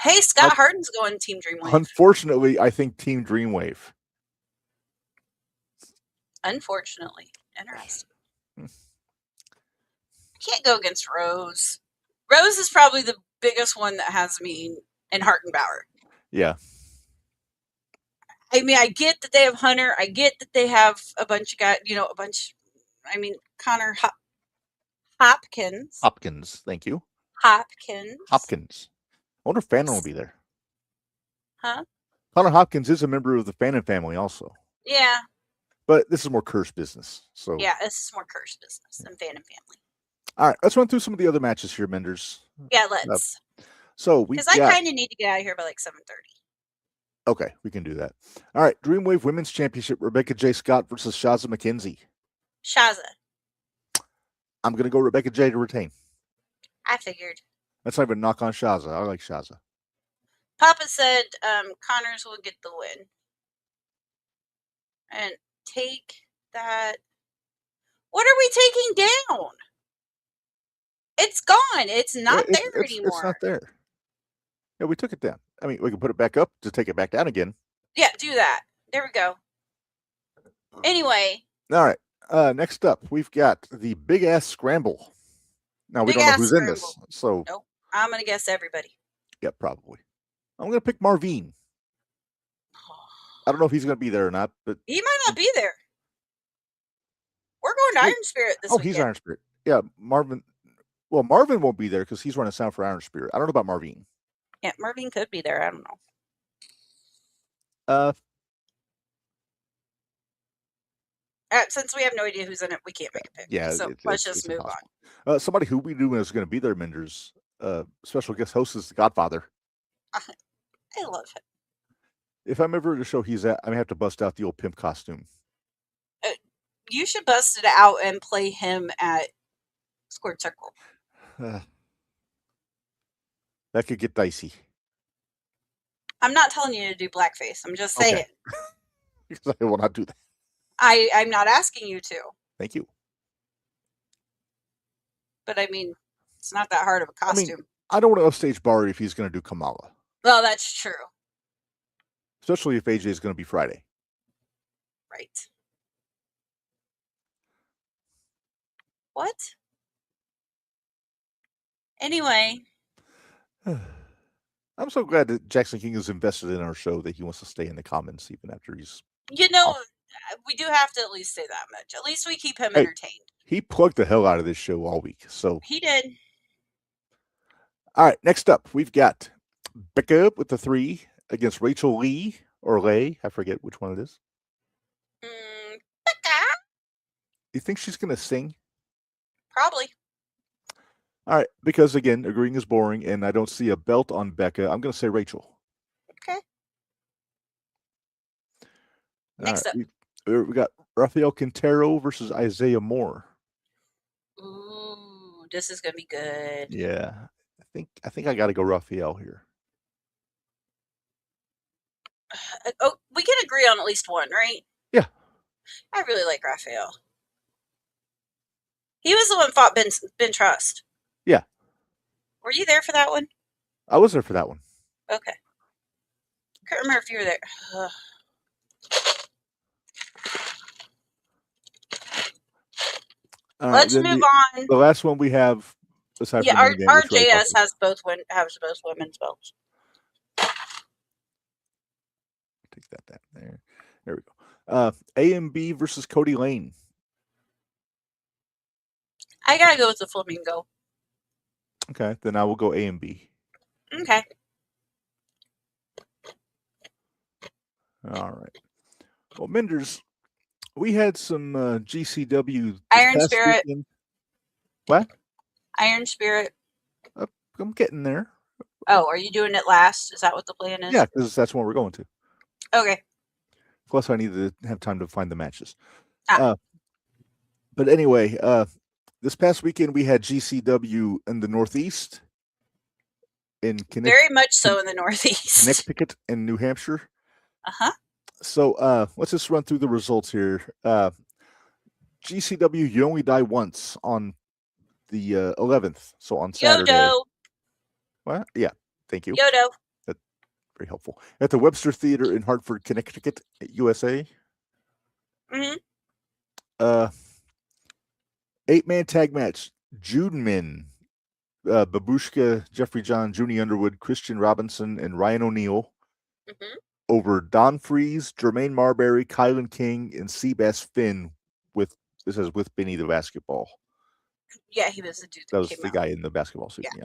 Hey, Scott Harden's going Team Dreamwave. Unfortunately, I think Team Dreamwave. Unfortunately. Interesting. Can't go against Rose. Rose is probably the biggest one that has me in Hartenbauer. Yeah. I mean, I get that they have Hunter. I get that they have a bunch of guys, Connor Hopkins. Hopkins, thank you. Hopkins. I wonder if Fannin will be there. Huh? Connor Hopkins is a member of the Fannin family also. Yeah. But this is more Curse business. So yeah, this is more Curse business than Fannin family. All right, let's run through some of the other matches here, Minders. Yeah, let's. Because I kind of need to get out of here by like 7:30. Okay, we can do that. All right, Dreamwave Women's Championship, Rebecca J. Scott versus Shaza McKenzie. Shaza. I'm going to go Rebecca J. to retain. I figured. That's not even a knock on Shaza. I like Shaza. Papa said Connors will get the win. And take that. What are we taking down? It's gone. It's not there anymore. It's not there. Yeah, we took it down. I mean, we can put it back up to take it back down again. Yeah, do that. There we go. Anyway. All right. Next up, we've got the Big Ass Scramble. Now, we don't know who's in this. So nope. I'm going to guess everybody. Yeah, probably. I'm going to pick Marvin. I don't know if he's going to be there or not, but he might not be there. We're going to Iron Spirit this weekend. He's Iron Spirit. Yeah, Marvin. Well, Marvin won't be there because he's running sound for Iron Spirit. I don't know about Marvin. Yeah, Marvin could be there. I don't know. Since we have no idea who's in it, we can't make a pick. Yeah, so let's just move on. Somebody who we knew is going to be there, Minders. Special guest host is the Godfather. I love him. If I'm ever at a show he's at, I may have to bust out the old pimp costume. You should bust it out and play him at Squared Circle. That could get dicey. I'm not telling you to do blackface. I'm just saying. Okay. Because I will not do that. I'm not asking you to. Thank you. But I mean, it's not that hard of a costume. I don't want to upstage Barry if he's going to do Kamala. Well, that's true. Especially if AJ is going to be Friday. Right. What? Anyway. I'm so glad that Jackson King is invested in our show that he wants to stay in the comments even after he's... we do have to at least say that much. At least we keep him entertained. He plugged the hell out of this show all week. So he did. All right, next up, we've got Becca with the 3 against Rachel Lee or Lay. I forget which one it is. Becca. You think she's going to sing? Probably. All right, because again, agreeing is boring, and I don't see a belt on Becca. I'm going to say Rachel. Okay. Next up. We got Rafael Quintero versus Isaiah Moore. Ooh, this is going to be good. Yeah. I think I got to go Rafael here. Oh, we can agree on at least one, right? Yeah. I really like Raphael. He was the one who fought Ben Trust. Yeah. Were you there for that one? I was there for that one. Okay. Couldn't remember if you were there. Let's move on. The last one we have, aside from the game, RJS has both women's belts. Take that there. There we go. AMB versus Cody Lane. I gotta go with the Flamingo. Okay, then I will go AMB. Okay. All right. Well, Minderz, we had some GCW. Iron Spirit. Weekend. What? Iron Spirit. I'm getting there. Oh, are you doing it last? Is that what the plan is? Yeah, because that's what we're going to. Okay. Plus, I need to have time to find the matches. Ah. But anyway, this past weekend we had GCW in the Northeast, in Connecticut, very much so in the Northeast, Connecticut and New Hampshire. So, let's just run through the results here. GCW, You Only Die Once on the 11th, so on Saturday. Yodo. What? Yeah, thank you. Yodo. That's very helpful. At the Webster Theater in Hartford, Connecticut, USA. Mm-hmm. 8-man tag match. Judeman, Babushka, Jeffrey John, Junie Underwood, Christian Robinson, and Ryan O'Neal. Mm-hmm. Over Don Freeze, Jermaine Marbury, Kylan King, and Seabass Finn with Benny the basketball. Yeah, he was the dude that was the guy in the basketball suit. Yeah.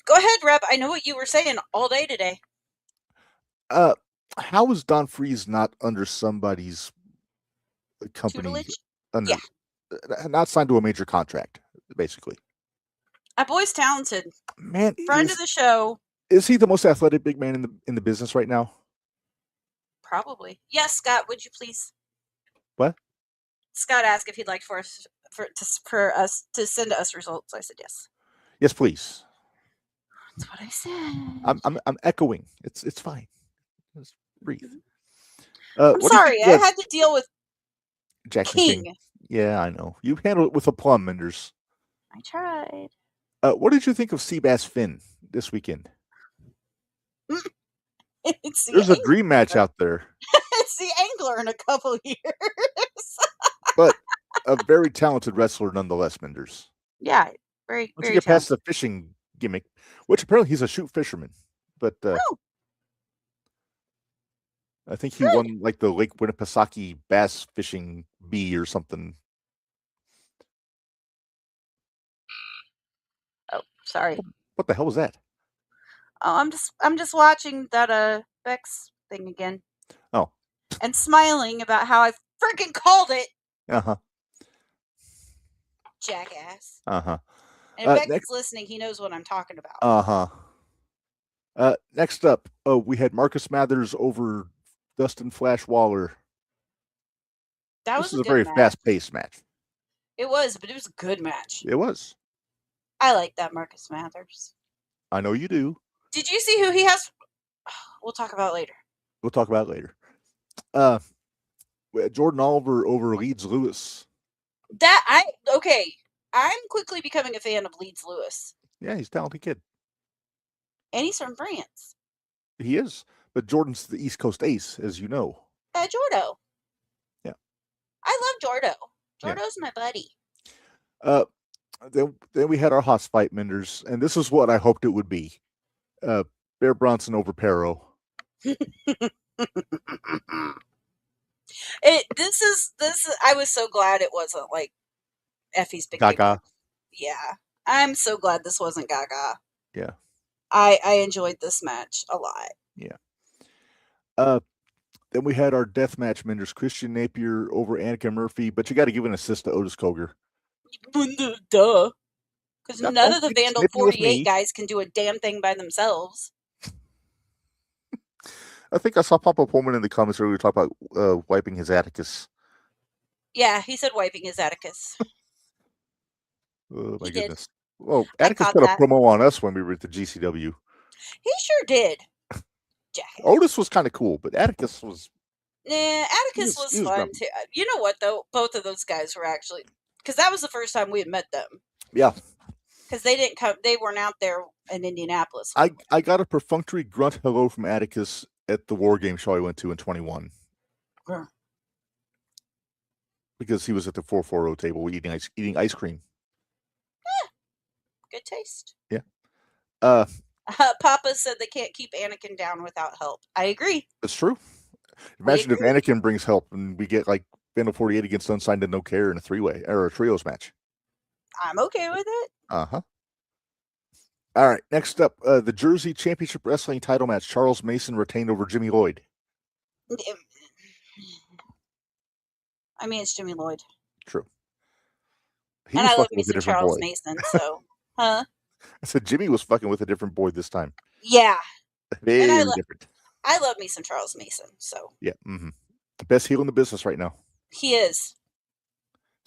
Go ahead, Reb. I know what you were saying all day today. How is Don Freeze not under somebody's company? Tutelage? Not signed to a major contract, basically. My boy's talented. Man, friend of the show. Is he the most athletic big man in the business right now? Probably. Yes, Scott. Would you please? What? Scott asked if he'd like for us to send us results. I said yes. Yes, please. That's what I said. I'm echoing. It's fine. Just breathe. I'm sorry. I had to deal with Jackson King. Yeah, I know. You handled it with aplomb, Minderz. I tried. What did you think of Seabass Finn this weekend? There's a dream match out there. It's the angler in a couple years. But a very talented wrestler nonetheless, Minderz. Yeah, very, Once very you get past talented. the fishing gimmick, which apparently he's a shoot fisherman, but I think he won like the Lake Winnipesaukee bass fishing bee or something. Oh, sorry. What the hell was that? Oh, I'm just watching that Bex thing again. Oh. And smiling about how I freaking called it. Uh-huh. Jackass. Uh-huh. And if Bex is listening, he knows what I'm talking about. Uh-huh. Next up, we had Marcus Mathers over Dustin Flash Waller. This was a very fast-paced match. It was, but it was a good match. It was. I like that Marcus Mathers. I know you do. Did you see who he has? We'll talk about it later. Jordan Oliver over Leeds Lewis. I'm quickly becoming a fan of Leeds Lewis. Yeah, he's a talented kid. And he's from France. He is. But Jordan's the East Coast ace, as you know. Jordo. Yeah. I love Jordo. Jordo's my buddy. Then we had our Haas fight, Minderz, and this is what I hoped it would be. Bear Bronson over Pero. This is I was so glad it wasn't like Effie's Big Gaga. Yeah. I'm so glad this wasn't Gaga. Yeah. I enjoyed this match a lot. Yeah. Then we had our death match, Minderz. Christian Napier over Annika Murphy, but you got to give an assist to Otis Cogar. Duh. Because none of the Vandal 48 guys can do a damn thing by themselves. I think I saw Papa Pullman in the comments earlier talk about wiping his Atticus. Yeah, he said wiping his Atticus. Oh, my he goodness. Did. Well, Atticus got a promo on us when we were at the GCW. He sure did. jackass. Otis was kind of cool, but Atticus was. Atticus was fun grumpy. too. You know what though? Both of those guys were actually, because that was the first time we had met them. Yeah. Because they didn't come, they weren't out there in Indianapolis. I got a perfunctory grunt hello from Atticus at the War Game show I went to in 21. Yeah. Because he was at the 440 table eating ice cream. Yeah. Good taste. Yeah. Papa said they can't keep Anakin down without help. I agree. That's true. Imagine if Anakin brings help and we get like Band of 48 against Unsigned and No Care in a three-way or a trios match. I'm okay with it. Uh-huh. All right, next up, the Jersey Championship Wrestling title match. Charles Mason retained over Jimmy Lloyd. I mean, it's Jimmy Lloyd. True. And I love me some Charles Mason, so, huh? I said Jimmy was fucking with a different boy this time. Yeah. Very different. I love me some Charles Mason, so. Yeah. Mm-hmm. The best heel in the business right now. He is.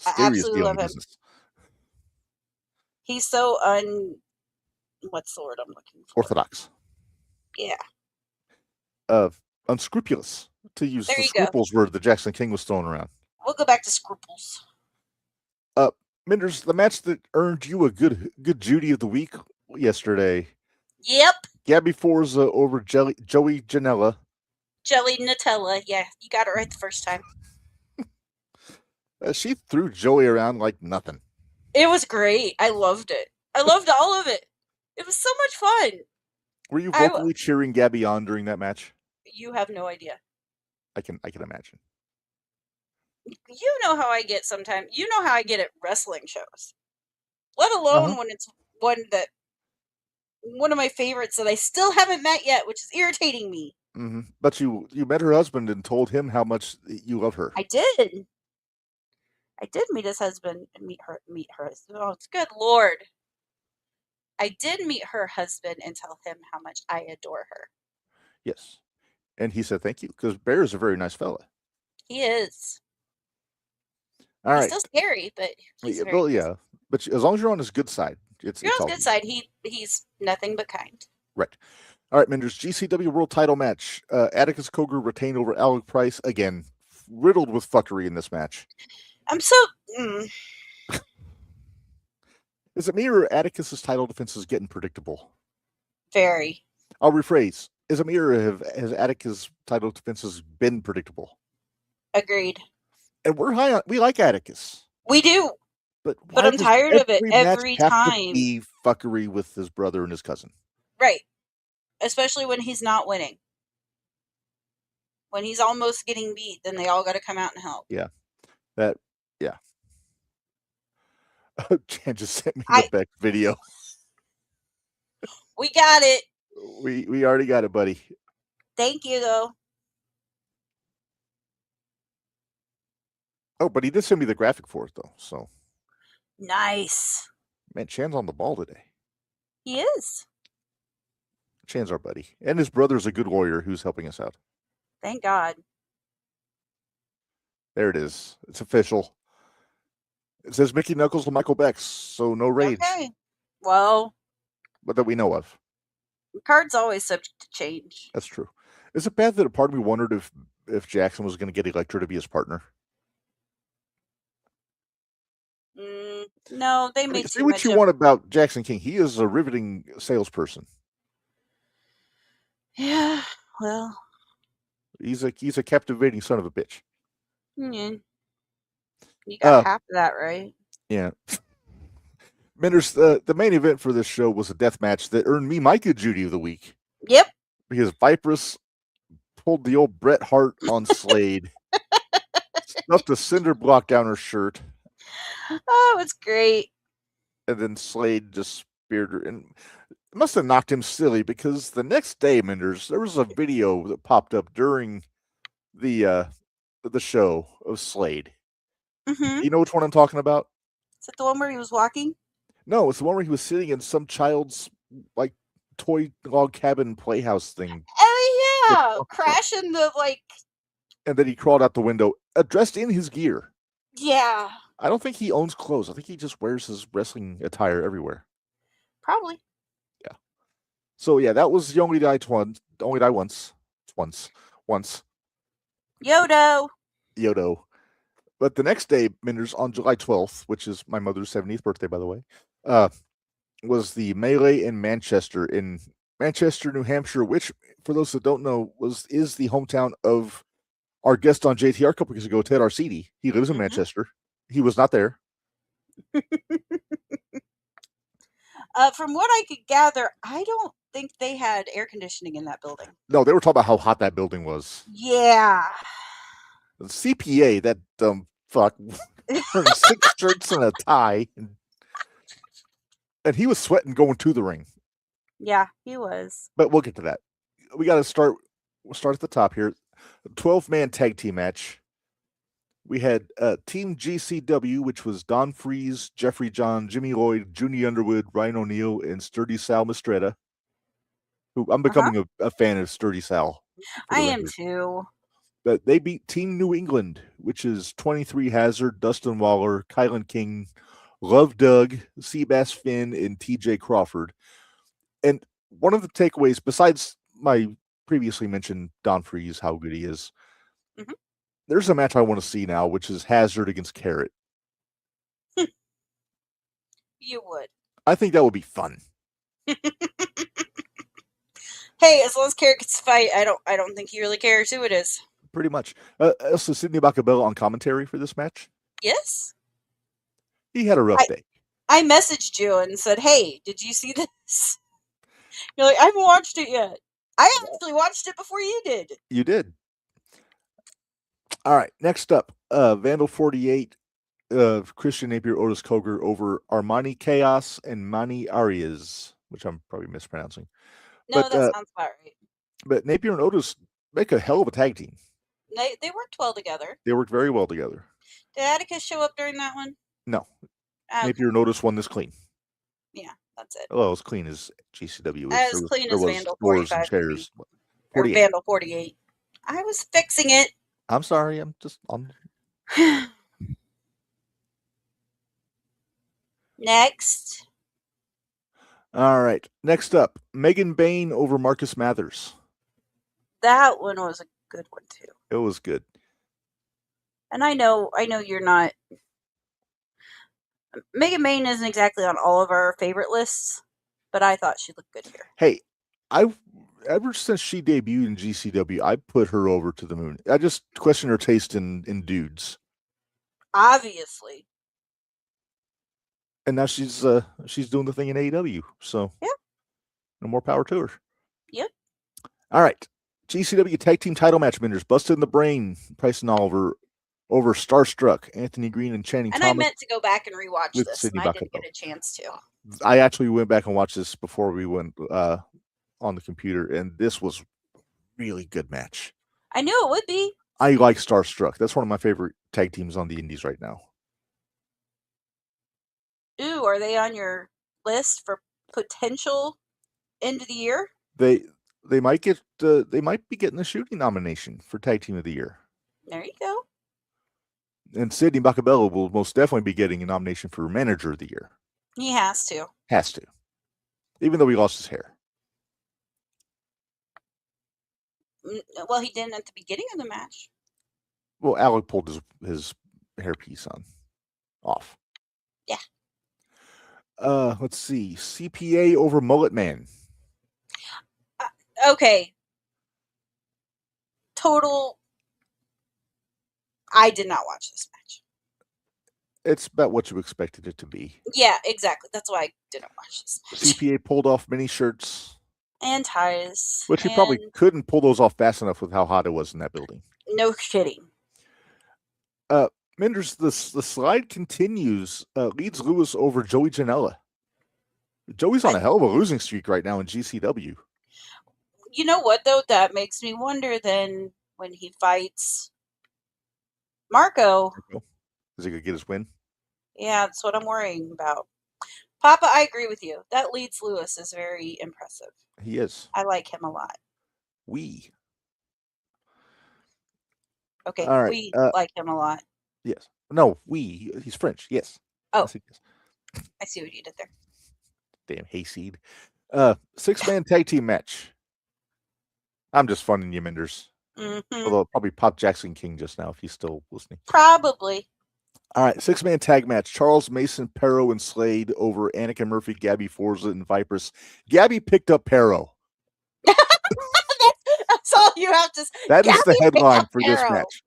I absolutely love him. Business. He's so what's the word I'm looking for? Orthodox. Yeah. Unscrupulous, to use there the scruples word that Jackson King was throwing around. We'll go back to scruples. Minderz, the match that earned you a good Judy of the week yesterday. Yep. Gabby Forza over Joey Janela. Jelly Nutella. Yeah, you got it right the first time. She threw Joey around like nothing. It was great. I loved it. I loved all of it. It was so much fun. Were you vocally cheering Gabby on during that match? You have no idea. I can imagine. You know how I get sometimes. You know how I get at wrestling shows. Let alone when it's one of my favorites that I still haven't met yet, which is irritating me. Mm-hmm. But you met her husband and told him how much you love her. I did. I did meet his husband and meet her. Oh, it's good Lord. I did meet her husband and tell him how much I adore her. Yes. And he said thank you, because Bear is a very nice fella. He is. All right. He's still scary, but he's very nice. Yeah. But as long as you're on his good side. You're on his good side. He's nothing but kind. Right. All right, Minderz, GCW World Title match. Atticus Cogar retained over Alec Price. Again, riddled with fuckery in this match. I'm so... Is it me or Atticus's title defense is getting predictable? Very. I'll rephrase. Is it me or has Atticus' title defenses been predictable? Agreed. And we're high on... We like Atticus. We do. But I'm tired of it every time. Have to be fuckery with his brother and his cousin. Right. Especially when he's not winning. When he's almost getting beat, then they all got to come out and help. Yeah. Yeah. Jan just sent me the Beck video. We got it. We already got it, buddy. Thank you, though. Oh, but he did send me the graphic for it, though. So nice. Man, Chan's on the ball today. He is. Chan's our buddy. And his brother's a good lawyer who's helping us out. Thank God. There it is. It's official. It says Mickey Knuckles to Michael Bex, so no rage. Okay. Well. But that we know of. The card's always subject to change. That's true. Is it bad that a part of me wondered if Jackson was going to get Electra to be his partner? No, they made see what you want about Jackson King. He is a riveting salesperson. Yeah, well, he's a captivating son of a bitch. Yeah. You got half of that right. Yeah. Minderz, the main event for this show was a death match that earned me my good Judy of the week. Yep. Because Viperous pulled the old Bret Hart on Slade, stuffed a cinder block down her shirt. Oh, it's great. And then Slade just speared her. And it must have knocked him silly because the next day, Minderz, there was a video that popped up during the show of Slade. Mm-hmm. You know which one I'm talking about? Is it the one where he was walking? No, it's the one where he was sitting in some child's like toy log cabin playhouse thing. Oh yeah, crashing the like. And then he crawled out the window, dressed in his gear. Yeah. I don't think he owns clothes. I think he just wears his wrestling attire everywhere. Probably. Yeah. So yeah, that was the only die once. once. Yodo. But the next day, Minderz, on July 12th, which is my mother's 70th birthday, by the way, was the Melee in Manchester, New Hampshire, which, for those that don't know, is the hometown of our guest on JTR a couple weeks ago, Ted Arcidi. He lives in Manchester. He was not there. From what I could gather, I don't think they had air conditioning in that building. No, they were talking about how hot that building was. Yeah. The CPA, that dumb fuck, wearing 6 shirts and a tie, and he was sweating going to the ring. Yeah, he was. But we'll get to that. We got to start. We'll start at the top here. 12-man tag team match. We had Team GCW, which was Don Freeze, Jeffrey John, Jimmy Lloyd, Junie Underwood, Ryan O'Neal, and Sturdy Sal Mistretta. Who I'm becoming a fan of Sturdy Sal. I am too. But they beat Team New England, which is 23 Hazard, Dustin Waller, Kylan King, Love Doug, Seabass Finn, and TJ Crawford. And one of the takeaways, besides my previously mentioned Don Freeze, how good he is, there's a match I want to see now, which is Hazard against Carrot. You would. I think that would be fun. Hey, as long as Carrot gets to fight, I don't think he really cares who it is. Pretty much. Also, Sidney Bacabella on commentary for this match. Yes. He had a rough day. I messaged you and said, "Hey, did you see this?" You're like, "I haven't watched it yet." I actually watched it before you did. You did. All right. Next up, Vandal 48, Christian Napier, Otis Coger over Armani Chaos and Manny Arias, which I'm probably mispronouncing. No, But, that sounds about right. But Napier and Otis make a hell of a tag team. They worked well together. They worked very well together. Did Atticus show up during that one? No. Napier and Otis won this clean. Yeah, that's it. Well, as clean as GCW. As clean as Vandal 45. Chairs. Or Vandal 48. I was fixing it. I'm sorry. I'm just on. Next. All right. Next up, Megan Bain over Marcus Mathers. That one was a good one too. It was good. And I know you're not. Megan Bain isn't exactly on all of our favorite lists, but I thought she looked good here. Hey, ever since she debuted in GCW, I put her over to the moon. I just question her taste in dudes. Obviously. And now she's doing the thing in AEW. So yeah, no more power to her. Yep. All right. GCW tag team title match winners: Busted in the Brain, Price and Oliver over Starstruck, Anthony Green and Channing Thomas. And I meant to go back and rewatch this, and I didn't get a chance to. I actually went back and watched this before we went on the computer, and this was a really good match. I knew it would be. I like Starstruck. That's one of my favorite tag teams on the indies right now. Ooh, are they on your list for potential end of the year? They might get they might be getting the shooting nomination for tag team of the year. There you go. And Sidney Bacabella will most definitely be getting a nomination for manager of the year. He has to. Has to. Even though he lost his hair. Well, he didn't at the beginning of the match. Well, Alec pulled his hairpiece off. Yeah. Let's see. CPA over Mullet Man. Okay. Total. I did not watch this match. It's about what you expected it to be. Yeah, exactly. That's why I didn't watch this match. CPA pulled off mini shirts. And ties. Which he probably couldn't pull those off fast enough with how hot it was in that building. No kidding. Minderz, the slide continues. Leads Lewis over Joey Janela. Joey's on a hell of a losing streak right now in GCW. You know what, though? That makes me wonder then when he fights Marco. Is he going to get his win? Yeah, that's what I'm worrying about. Papa, I agree with you. That Leeds Lewis is very impressive. He is. I like him a lot. Okay, all right. we like him a lot. Yes. No, he's French. Yes. Oh. I see what you did there. Damn hayseed. 6-man tag team match. I'm just funning you, Minderz. Mm-hmm. Although probably Pop Jackson King just now if he's still listening. Probably. All right, 6-man tag match. Charles Mason, Perro, and Slade over Anakin Murphy, Gabby Forza, and Vipers. Gabby picked up Perro. That's all you have to say. That is the Gabby headline picked for up this Perro. match.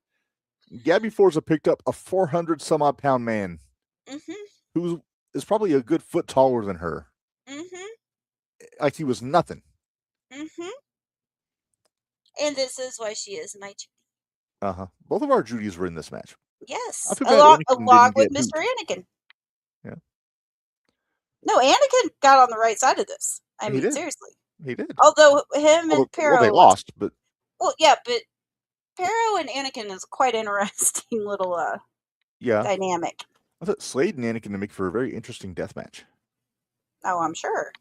Gabby Forza picked up a 400-some-odd pound man Mm-hmm. who is probably a good foot taller than her. Mm-hmm. Like he was nothing. Mm-hmm. And this is why she is my Judy. Uh-huh. Both of our Judys were in this match. Yes. I feel bad Anakin Along with didn't get Mr. Anakin. Yeah. No, Anakin got on the right side of this. I He mean, did. seriously. He did. Although him and Perro they lost, but well, yeah, but Perro and Anakin is quite interesting little yeah. dynamic. I thought Slade and Anakin to make for a very interesting death match. Oh, I'm sure.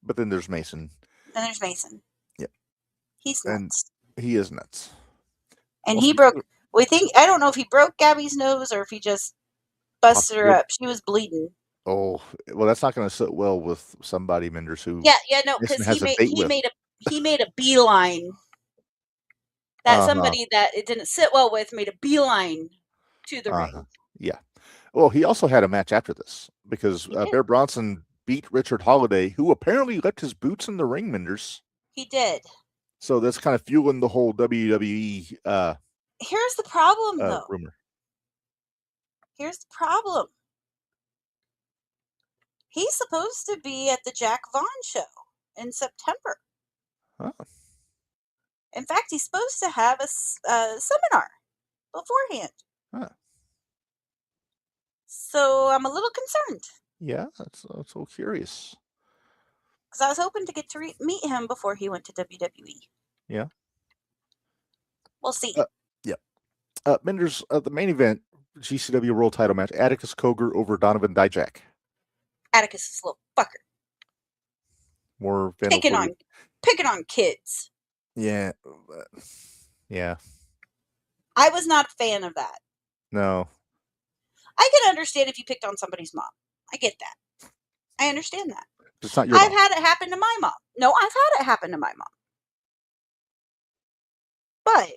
But then there's Mason. And there's Mason. Yep. He's And nuts. he is nuts. And he broke. I don't know if he broke Gabby's nose or if he just busted her up. She was bleeding. Oh, well, that's not going to sit well with somebody, Minderz, who No, because he made a beeline. That somebody that it didn't sit well with made a beeline to the ring. Yeah. Well, he also had a match after this because Bear Bronson beat Richard Holiday, who apparently left his boots in the ring, Minderz. He did. So that's kind of fueling the whole WWE Here's the problem, though. Rumor. Here's the problem. He's supposed to be at the Jack Vaughn show in September. Huh. In fact, he's supposed to have a seminar beforehand. Huh. So I'm a little concerned. Yeah, that's so curious. Because I was hoping to get to meet him before he went to WWE. Yeah. We'll see. Minderz, the main event, GCW World Title match, Atticus Cogar over Donovan Dijak. Atticus is a little fucker. More picking on kids. Yeah. Yeah. I was not a fan of that. No. I can understand if you picked on somebody's mom. I get that. I understand that. It's not your I've mom. had it happen to my mom. No, I've had it happen to my mom. But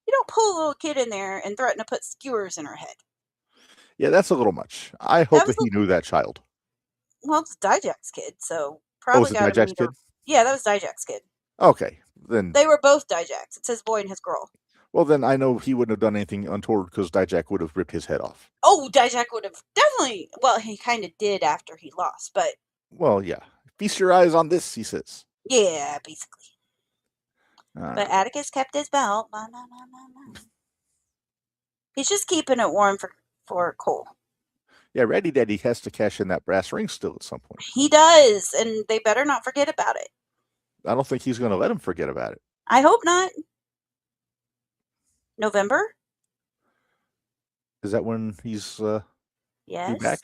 you don't pull a little kid in there and threaten to put skewers in her head. Yeah, that's a little much. I hope that he knew that child. Well, it's Dijak's kid, so probably got Dijak's kid? Yeah, that was Dijak's kid. Okay, then they were both Dijaks. It's his boy and his girl. Well, then I know he wouldn't have done anything untoward because Dijak would have ripped his head off. Oh, Dijak would have definitely. Well, he kind of did after he lost, but. Well, yeah. Feast your eyes on this, he says. Yeah, basically. But Atticus kept his belt. He's just keeping it warm for Cole. Yeah, Reddy Daddy has to cash in that brass ring still at some point. He does, and they better not forget about it. I don't think he's going to let him forget about it. I hope not. November? Is that when he's yes. due back?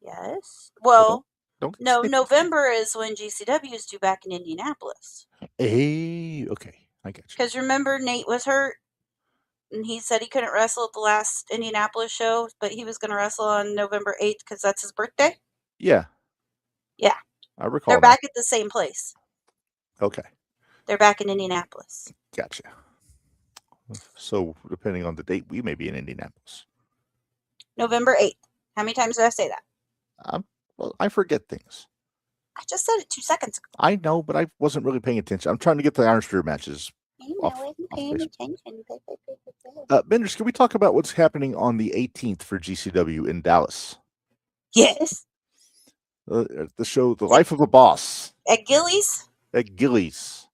Yes. Well, don't no, November is when GCW is due back in Indianapolis. Hey, okay. I get you. Because remember, Nate was hurt, and he said he couldn't wrestle at the last Indianapolis show, but he was going to wrestle on November 8th because that's his birthday? Yeah. Yeah. I recall They're back at the same place. Okay. They're back in Indianapolis. Gotcha. So, depending on the date, we may be in Indianapolis. November 8th. How many times did I say that? Well, I forget things. I just said it 2 seconds ago. I know, but I wasn't really paying attention. I'm trying to get the Iron Spear matches. I wasn't paying attention. Minderz, can we talk about what's happening on the 18th for GCW in Dallas? Yes. The show, The Life of a Boss. At Gillies? At Gillies.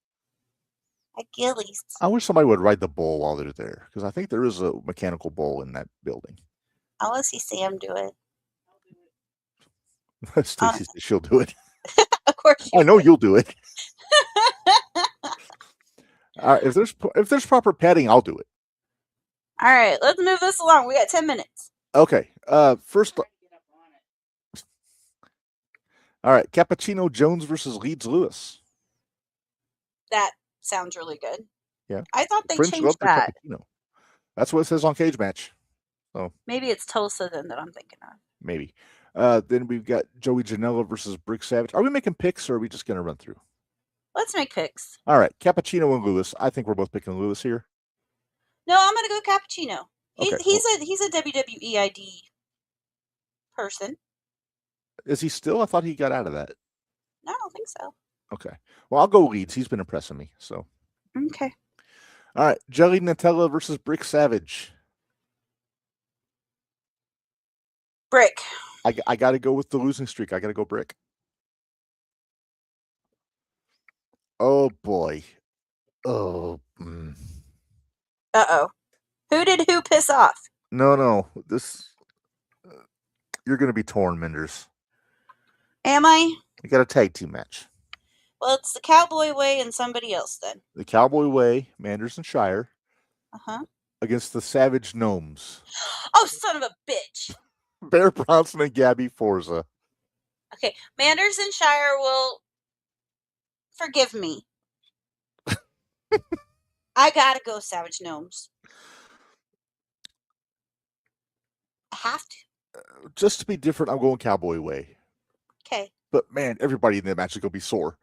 At Gillies. I wish somebody would ride the bull while they're there, because I think there is a mechanical bull in that building. I want to see Sam do it. Stacey says she'll do it. Of course. I know you'll do it. If there's proper padding, I'll do it. All right, let's move this along. We got 10 minutes. Okay. First. All right. Cappuccino Jones versus Leeds Lewis. That sounds really good. Yeah. I thought they changed that. Cappuccino. That's what it says on Cage Match. So maybe it's Tulsa then that I'm thinking of. Maybe. Then we've got Joey Janela versus Brick Savage. Are we making picks or are we just going to run through? Let's make picks. All right, Cappuccino and Lewis. I think we're both picking Lewis here. No, I'm gonna go Cappuccino. Okay, He's a WWE ID person. Is he still? I thought he got out of that. No, I don't think so. Okay. Well, I'll go Leeds. He's been impressing me. So. Okay. All right, Jelly Nutella versus Brick Savage. Brick. I got to go with the losing streak. I got to go Brick. Oh boy. Oh. Uh-oh. Who did who piss off? No. This. You're going to be torn, Minderz. Am I? You got a tag team match. Well, it's the Cowboy Way and somebody else then. The Cowboy Way, Manders and Shire, Uh-huh. against the Savage Gnomes. Oh, son of a bitch. Bear Bronson and Gabby Forza. Okay, Manders and Shire will forgive me. I gotta go Savage Gnomes. I have to. Just to be different, I'm going Cowboy Way. Okay. But man, everybody in that match is going to be sore.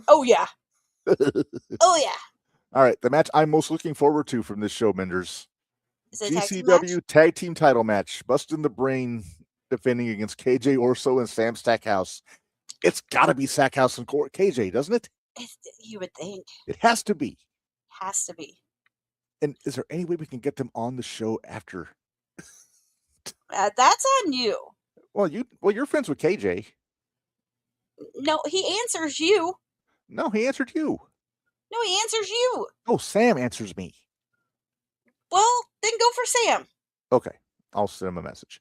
Oh, yeah. Oh, yeah. All right, the match I'm most looking forward to from this show, Minderz. Is it a tag team match? GCW Tag Team Title match. Bustin' the Brain defending against KJ Orso and Sam Stackhouse. It's got to be Stackhouse and KJ, doesn't it? You would think. It has to be. Has to be. And is there any way we can get them on the show after? That's on you. Well, you're friends with KJ. No, he answers you. No, he answered you. No, he answers you. Oh, Sam answers me. Well, then go for Sam. Okay, I'll send him a message.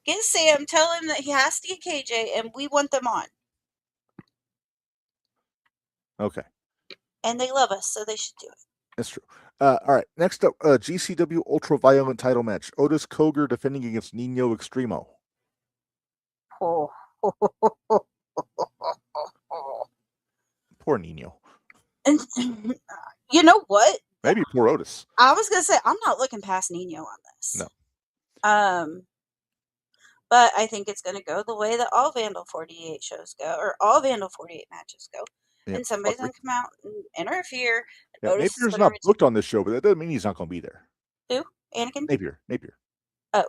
Get Sam, tell him that he has to get KJ, and we want them on. Okay. And they love us, so they should do it. That's true. All right, next up, GCW Ultra-Violent title match. Otis Koger defending against Nino Extremo. Oh. Poor Nino. And you know what? Maybe poor Otis. I was gonna say I'm not looking past Nino on this. No. But I think it's gonna go the way that all Vandal 48 shows go, or all Vandal 48 matches go. Yeah, And somebody's gonna come out and interfere. Yeah, Napier's not booked on this show, but that doesn't mean he's not gonna be there. Who? Anakin? Napier. Oh.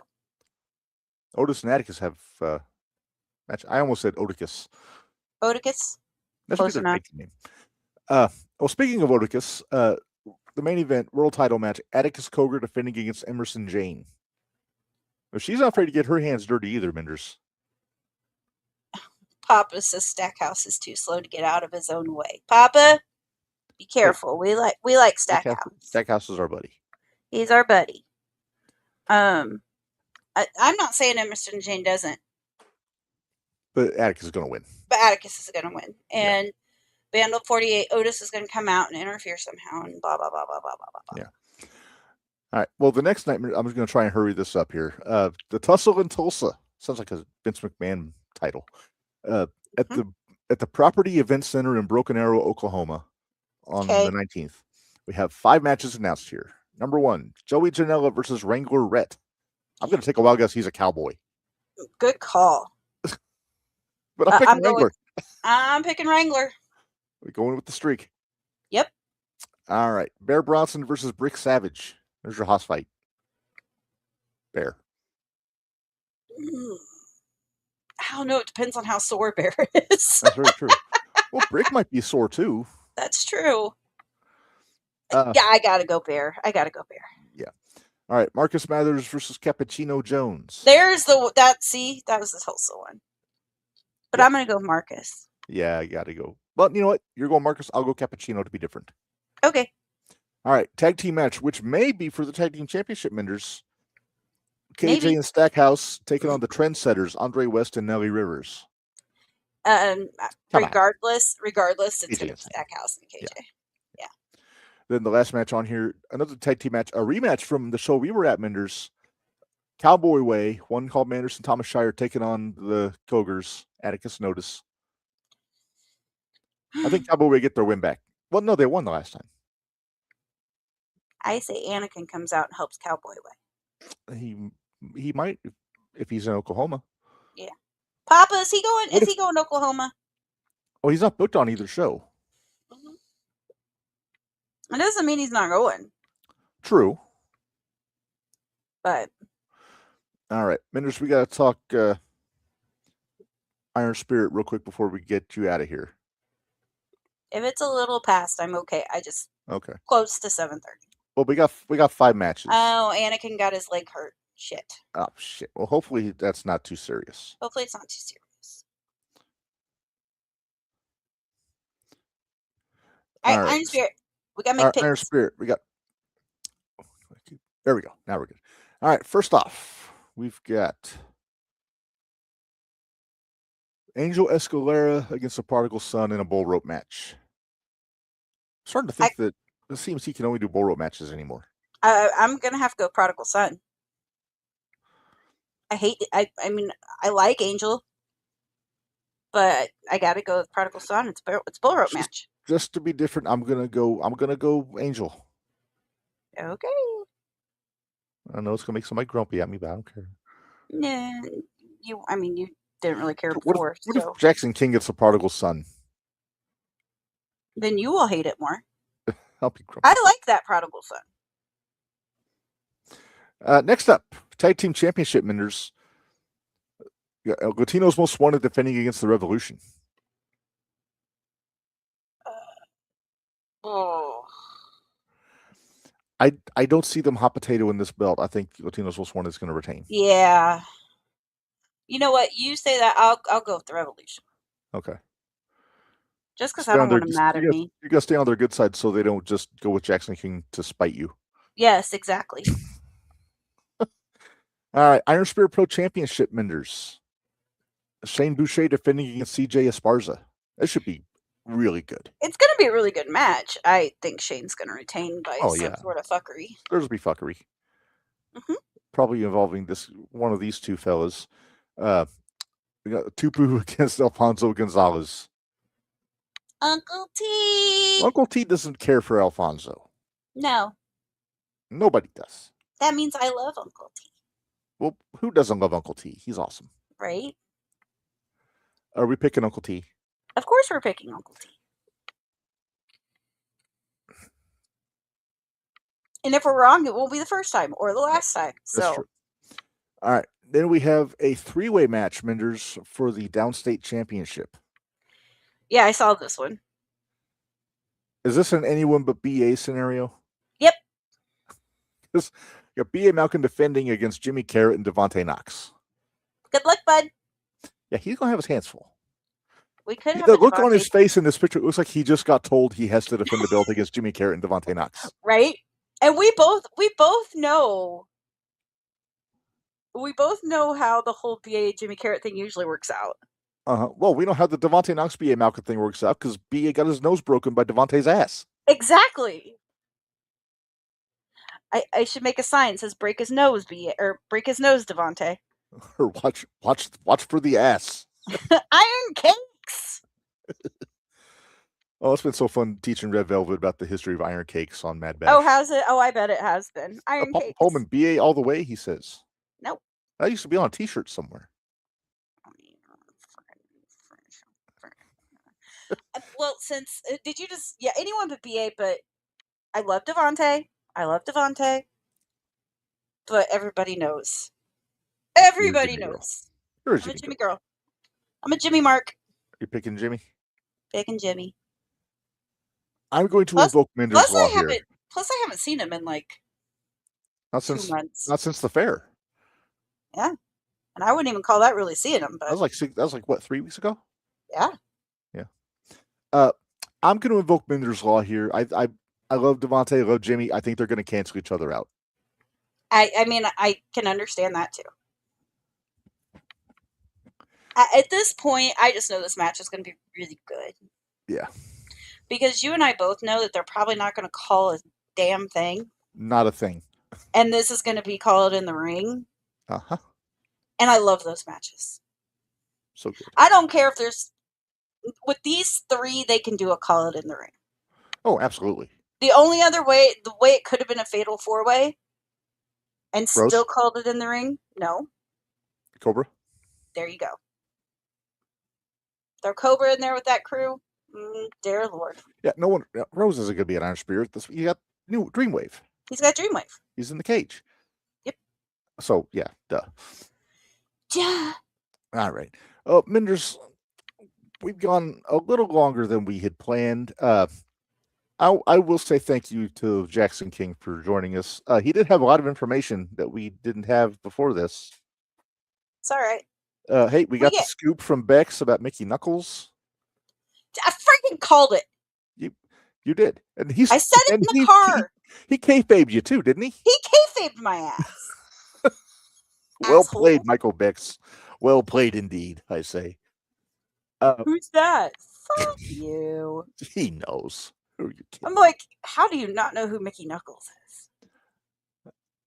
Otis and Atticus have match. I almost said Oticus. Oticus? That's Close their enough. tag team name. Well, speaking of Oticus, the main event world title match: Atticus Koger defending against Emerson Jane. Well, she's not afraid to get her hands dirty either, Minderz. Papa says Stackhouse is too slow to get out of his own way. Papa, be careful. We like Stackhouse. Stackhouse is our buddy. He's our buddy. I'm not saying Emerson Jane doesn't, But Atticus is going to win. but Atticus is going to win. And Vandal 48, Otis is going to come out and interfere somehow and blah, blah, blah, blah, blah, blah, blah. Yeah. All right. Well, the next night, I'm just going to try and hurry this up here. The Tussle in Tulsa. Sounds like a Vince McMahon title. At the Property Event Center in Broken Arrow, Oklahoma on the 19th. We have 5 matches announced here. Number 1, Joey Janela versus Wrangler Rhett. I'm going to take a wild guess he's a cowboy. Good call. But I'm picking Wrangler. I'm picking Wrangler. We're going with the streak. Yep. All right. Bear Bronson versus Brick Savage. There's your house fight. Bear. I don't know. It depends on how sore Bear is. That's very true. Well, Brick might be sore too. That's true. Yeah, I gotta go Bear. Yeah. All right. Marcus Mathers versus Cappuccino Jones. There's that was the Tulsa one. But I'm gonna go Marcus. Yeah, I gotta go. But you know what? You're going Marcus. I'll go Cappuccino to be different. Okay. All right. Tag team match, which may be for the tag team championship, Minderz. KJ Maybe. and Stackhouse taking on the trendsetters, Andre West and Nelly Rivers. Regardless, it's KJ gonna be and Stackhouse and KJ. Yeah. Then the last match on here, another tag team match, a rematch from the show we were at, Minderz. Cowboy Way, one called Manderson Thomas Shire taking on the Kogers, Atticus and Otis. I think Cowboy Way get their win back. Well, no, they won the last time. I say Anakin comes out and helps Cowboy Way. He might if he's in Oklahoma. Yeah. Papa, is he going to Oklahoma? Oh, he's not booked on either show. It doesn't mean he's not going, True. but All right, Minderz, we got to talk Iron Spirit real quick before we get you out of here. if it's a little past, I'm okay. I just Okay. close to 7:30. Well, we got 5 matches. Oh, Anakin got his leg hurt. Shit. Oh shit. Well, hopefully that's not too serious. Hopefully it's not too serious. All right, Iron Spirit. We gotta make picks. Iron Spirit. We got. There we go. Now we're good. All right. First off, we've got Angel Escalera against the Prodigal Son in a bull rope match. I'm starting to think that it seems he can only do bull rope matches anymore. I'm gonna have to go Prodigal Son. I hate it. I mean, I like Angel, but I gotta go with Prodigal Son. It's bull rope match. Just to be different, I'm gonna go Angel. Okay. I know it's gonna make somebody grumpy at me, but I don't care. Nah, you didn't really care What before, if so Jackson King gets the Prodigal Son? then you will hate it more. I'll be grumpy. I like that Prodigal Son. Next up, Tag Team Championship Minderz. El Latino's Most Wanted defending against the Revolution. Oh. I don't see them hot potato in this belt. I think Latino's Most Wanted is going to retain. Yeah. You know what? You say that. I'll go with the Revolution. Okay. Just because I don't want them mad at me. You got to stay on their good side so they don't just go with Jackson King to spite you. Yes, exactly. All right. Iron Spirit Pro Championship Minderz. Shane Boucher defending against CJ Esparza. That should be really good. It's going to be a really good match. I think Shane's going to retain by some sort of fuckery. There's be fuckery. Mm-hmm. Probably involving one of these two fellas. We got Tupu against Alfonso Gonzalez. Uncle T. Uncle T doesn't care for Alfonso. No. Nobody does. That means I love Uncle T. Well, who doesn't love Uncle T? He's awesome. Right? Are we picking Uncle T? Of course we're picking Uncle T. And if we're wrong, it won't be the first time or the last time. So. That's true. All right. Then we have a 3-way match, Minderz, for the Downstate Championship. Yeah, I saw this one. Is this an anyone but BA scenario? Yep. You got BA Malcolm defending against Jimmy Carrot and Devontae Knox. Good luck, bud. Yeah, he's going to have his hands full. We could have the look on his face in this picture, it looks like he just got told he has to defend the belt against Jimmy Carrot and Devontae Knox. Right? And we both know. We both know how the whole BA Jimmy Carrot thing usually works out. Well, we know how the Devontae Knox BA Malcolm thing works out because BA got his nose broken by Devontae's ass. Exactly. I should make a sign that says "break his nose, BA," or "break his nose, Devontae." Or watch for the ass. Iron cakes. Oh, it's been so fun teaching Red Velvet about the history of iron cakes on Mad Bash. Oh, has it? Oh, I bet it has been. Iron cakes. Pullman, BA all the way, he says. Nope. That used to be on a t-shirt somewhere. Well, did you just, anyone but BA, but I love Devontae. But everybody knows. Everybody knows. You're I'm a Jimmy girl. I'm a Jimmy Mark. You're picking Jimmy? Picking Jimmy. I'm going to invoke Minderz Law here. Plus, I haven't seen him in not 2 months. Not since the fair. Yeah. And I wouldn't even call that really seeing him. But that was like what, 3 weeks ago? Yeah. Yeah. I'm going to invoke Minderz Law here. I love Devontae, I love Jimmy. I think they're going to cancel each other out. I mean, I can understand that too. At this point, I just know this match is going to be really good. Yeah. Because you and I both know that they're probably not going to call a damn thing. Not a thing. And this is going to be called in the ring. Uh-huh. And I love those matches. So good. I don't care if there's... With these 3, they can do a call it in the ring. Oh, absolutely. The only other way, the way it could have been a fatal 4-way and Rose? still called it in the ring, no. Cobra? There you go. Throw Cobra in there with that crew. Dear Lord. Yeah, no one. Rose isn't going to be an Iron Spirit. You got new Dreamwave. He's got Dreamwave. He's in the cage. Yep. So yeah, duh. Yeah. All right. Minderz, we've gone a little longer than we had planned. I will say thank you to Jackson King for joining us. He did have a lot of information that we didn't have before this. It's all right. Hey, we got the scoop from Bex about Mickey Knuckles. I freaking called it. You did. And I said it in the car. He kayfabed you too, didn't he? He kayfabed my ass. Well played, Michael Bex. Well played indeed, I say. Who's that? Fuck you. He knows. Who are you kidding? I'm like, how do you not know who Mickey Knuckles is?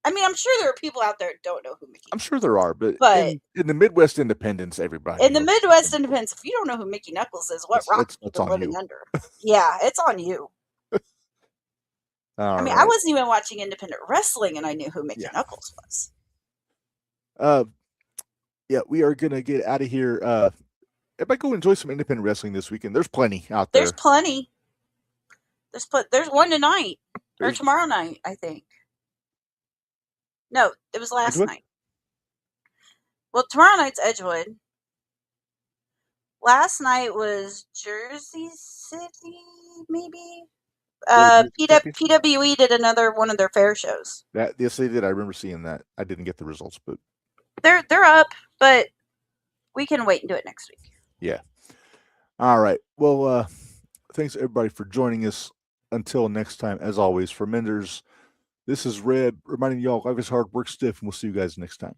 I mean, I'm sure there are people out there who don't know who Mickey I'm sure there are, but in the Midwest Independents, everybody in the knows. Midwest Independents, if you don't know who Mickey Knuckles is, what rock it's you're on living you. under? Yeah, it's on you. I mean, I wasn't even watching independent wrestling, and I knew who Mickey Knuckles was. Yeah, we are gonna get out of here. Everybody go enjoy some independent wrestling this weekend. There's plenty out there. There's plenty. There's one tonight or tomorrow night, I think. No, it was last night. Well, tomorrow night's Edgewood. Last night was Jersey City, maybe. PWE did another one of their fair shows. Yes, they did. I remember seeing that. I didn't get the results, but they're up. But we can wait and do it next week. Yeah. All right. Well, thanks everybody for joining us. Until next time, as always, for Minderz, this is Reb reminding y'all life is hard, work stiff, and we'll see you guys next time.